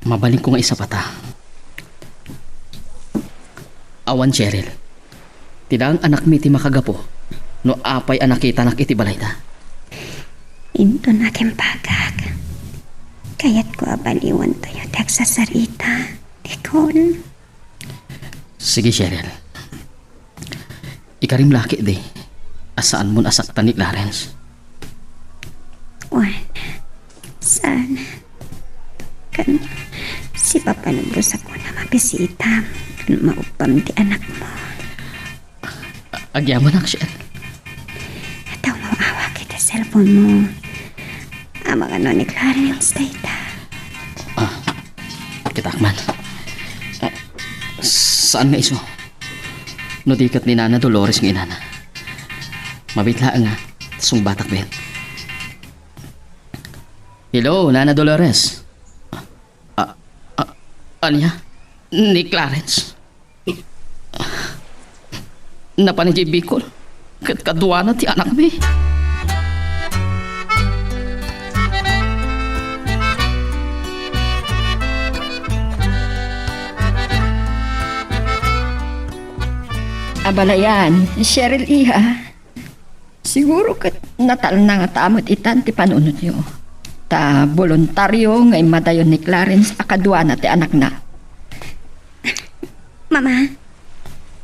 Mabaling ko nga isa pata. Awan, Cheryl. Tidang anak mi ti makagapo. No apay anak kita nak iti balay ta. Ito na pagag. Kaya't ko abaliwan tayo sa sarita, Nicole. Sige, Cheryl. Ikarim laki di. Asaan mo nasaktan ni Clarence? Sana. Kan si Papa Lubos ako na mabisita. Kan maupam ti anak mo. Agyaman ak, Cheryl. Ataw maawa kita cellphone mo. Amang ano ni Clarence, tayta. Kitakman. Saan nga iso? No dikat ni Nana Dolores ng inana. Mabitlaan nga. Tasong batak ba yan? Hello, Nana Dolores. Anya? Ni Clarence. Napanijay Bicol. Kadwa na ti anak mi. Abalayan, Cheryl iha. Siguro kat natal na nga tamot itan ti panunod nyo. Ta voluntaryo nga imadayon ni Clarence akadwa na ti anak na. Mama,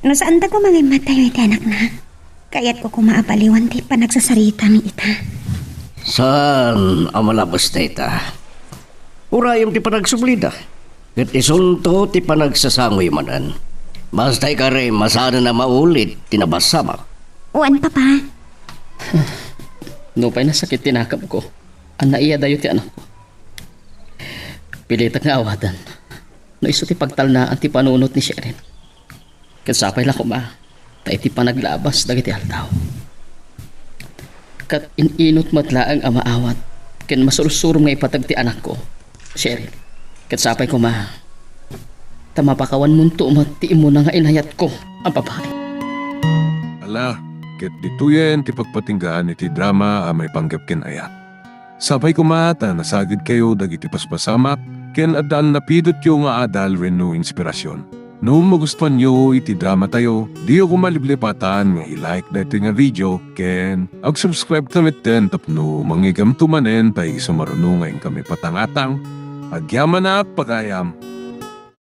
no saan da ko mga matayo iti anak na? Kaya't ko kumaabaliwan ti panagsasarita ng ita. Saan ang malabas na ita? Urayam ti panagsublida. Kat isunto ti panagsasangoy manan. Basta ikare masana na maulit tinabasama. Papa. No pa'y nasakit tinakap ko. Ang naiya dayo ti anak ko. Pilitak nga awatan. No iso ti pagtalnaan ti panunot ni Cheryl. Kasapay lang ko ma, ta iti pa naglabas dagiti aldaw. Kat ininot matlaang amaawat, ken masursurum nga ipatag ti anak ko, Cheryl. Kasapay ko ma, tamapakawan munto ti imo na nga inayat ko ang babae. Ala, ket dituyen ti pagpatinggaan iti drama a may panggap ken ayat. Sabay kumata nasagid kayo dagiti paspasamak ken addaan napidot yo nga adal wenno inspirasyon. No magustuhan nyo iti drama tayo, di ako maliblipatan nga i-like na ito nga video ken ag-subscribe kami ten tapno mangigam tumanen tayo sumarunungan kami patangatang agyaman na pagayam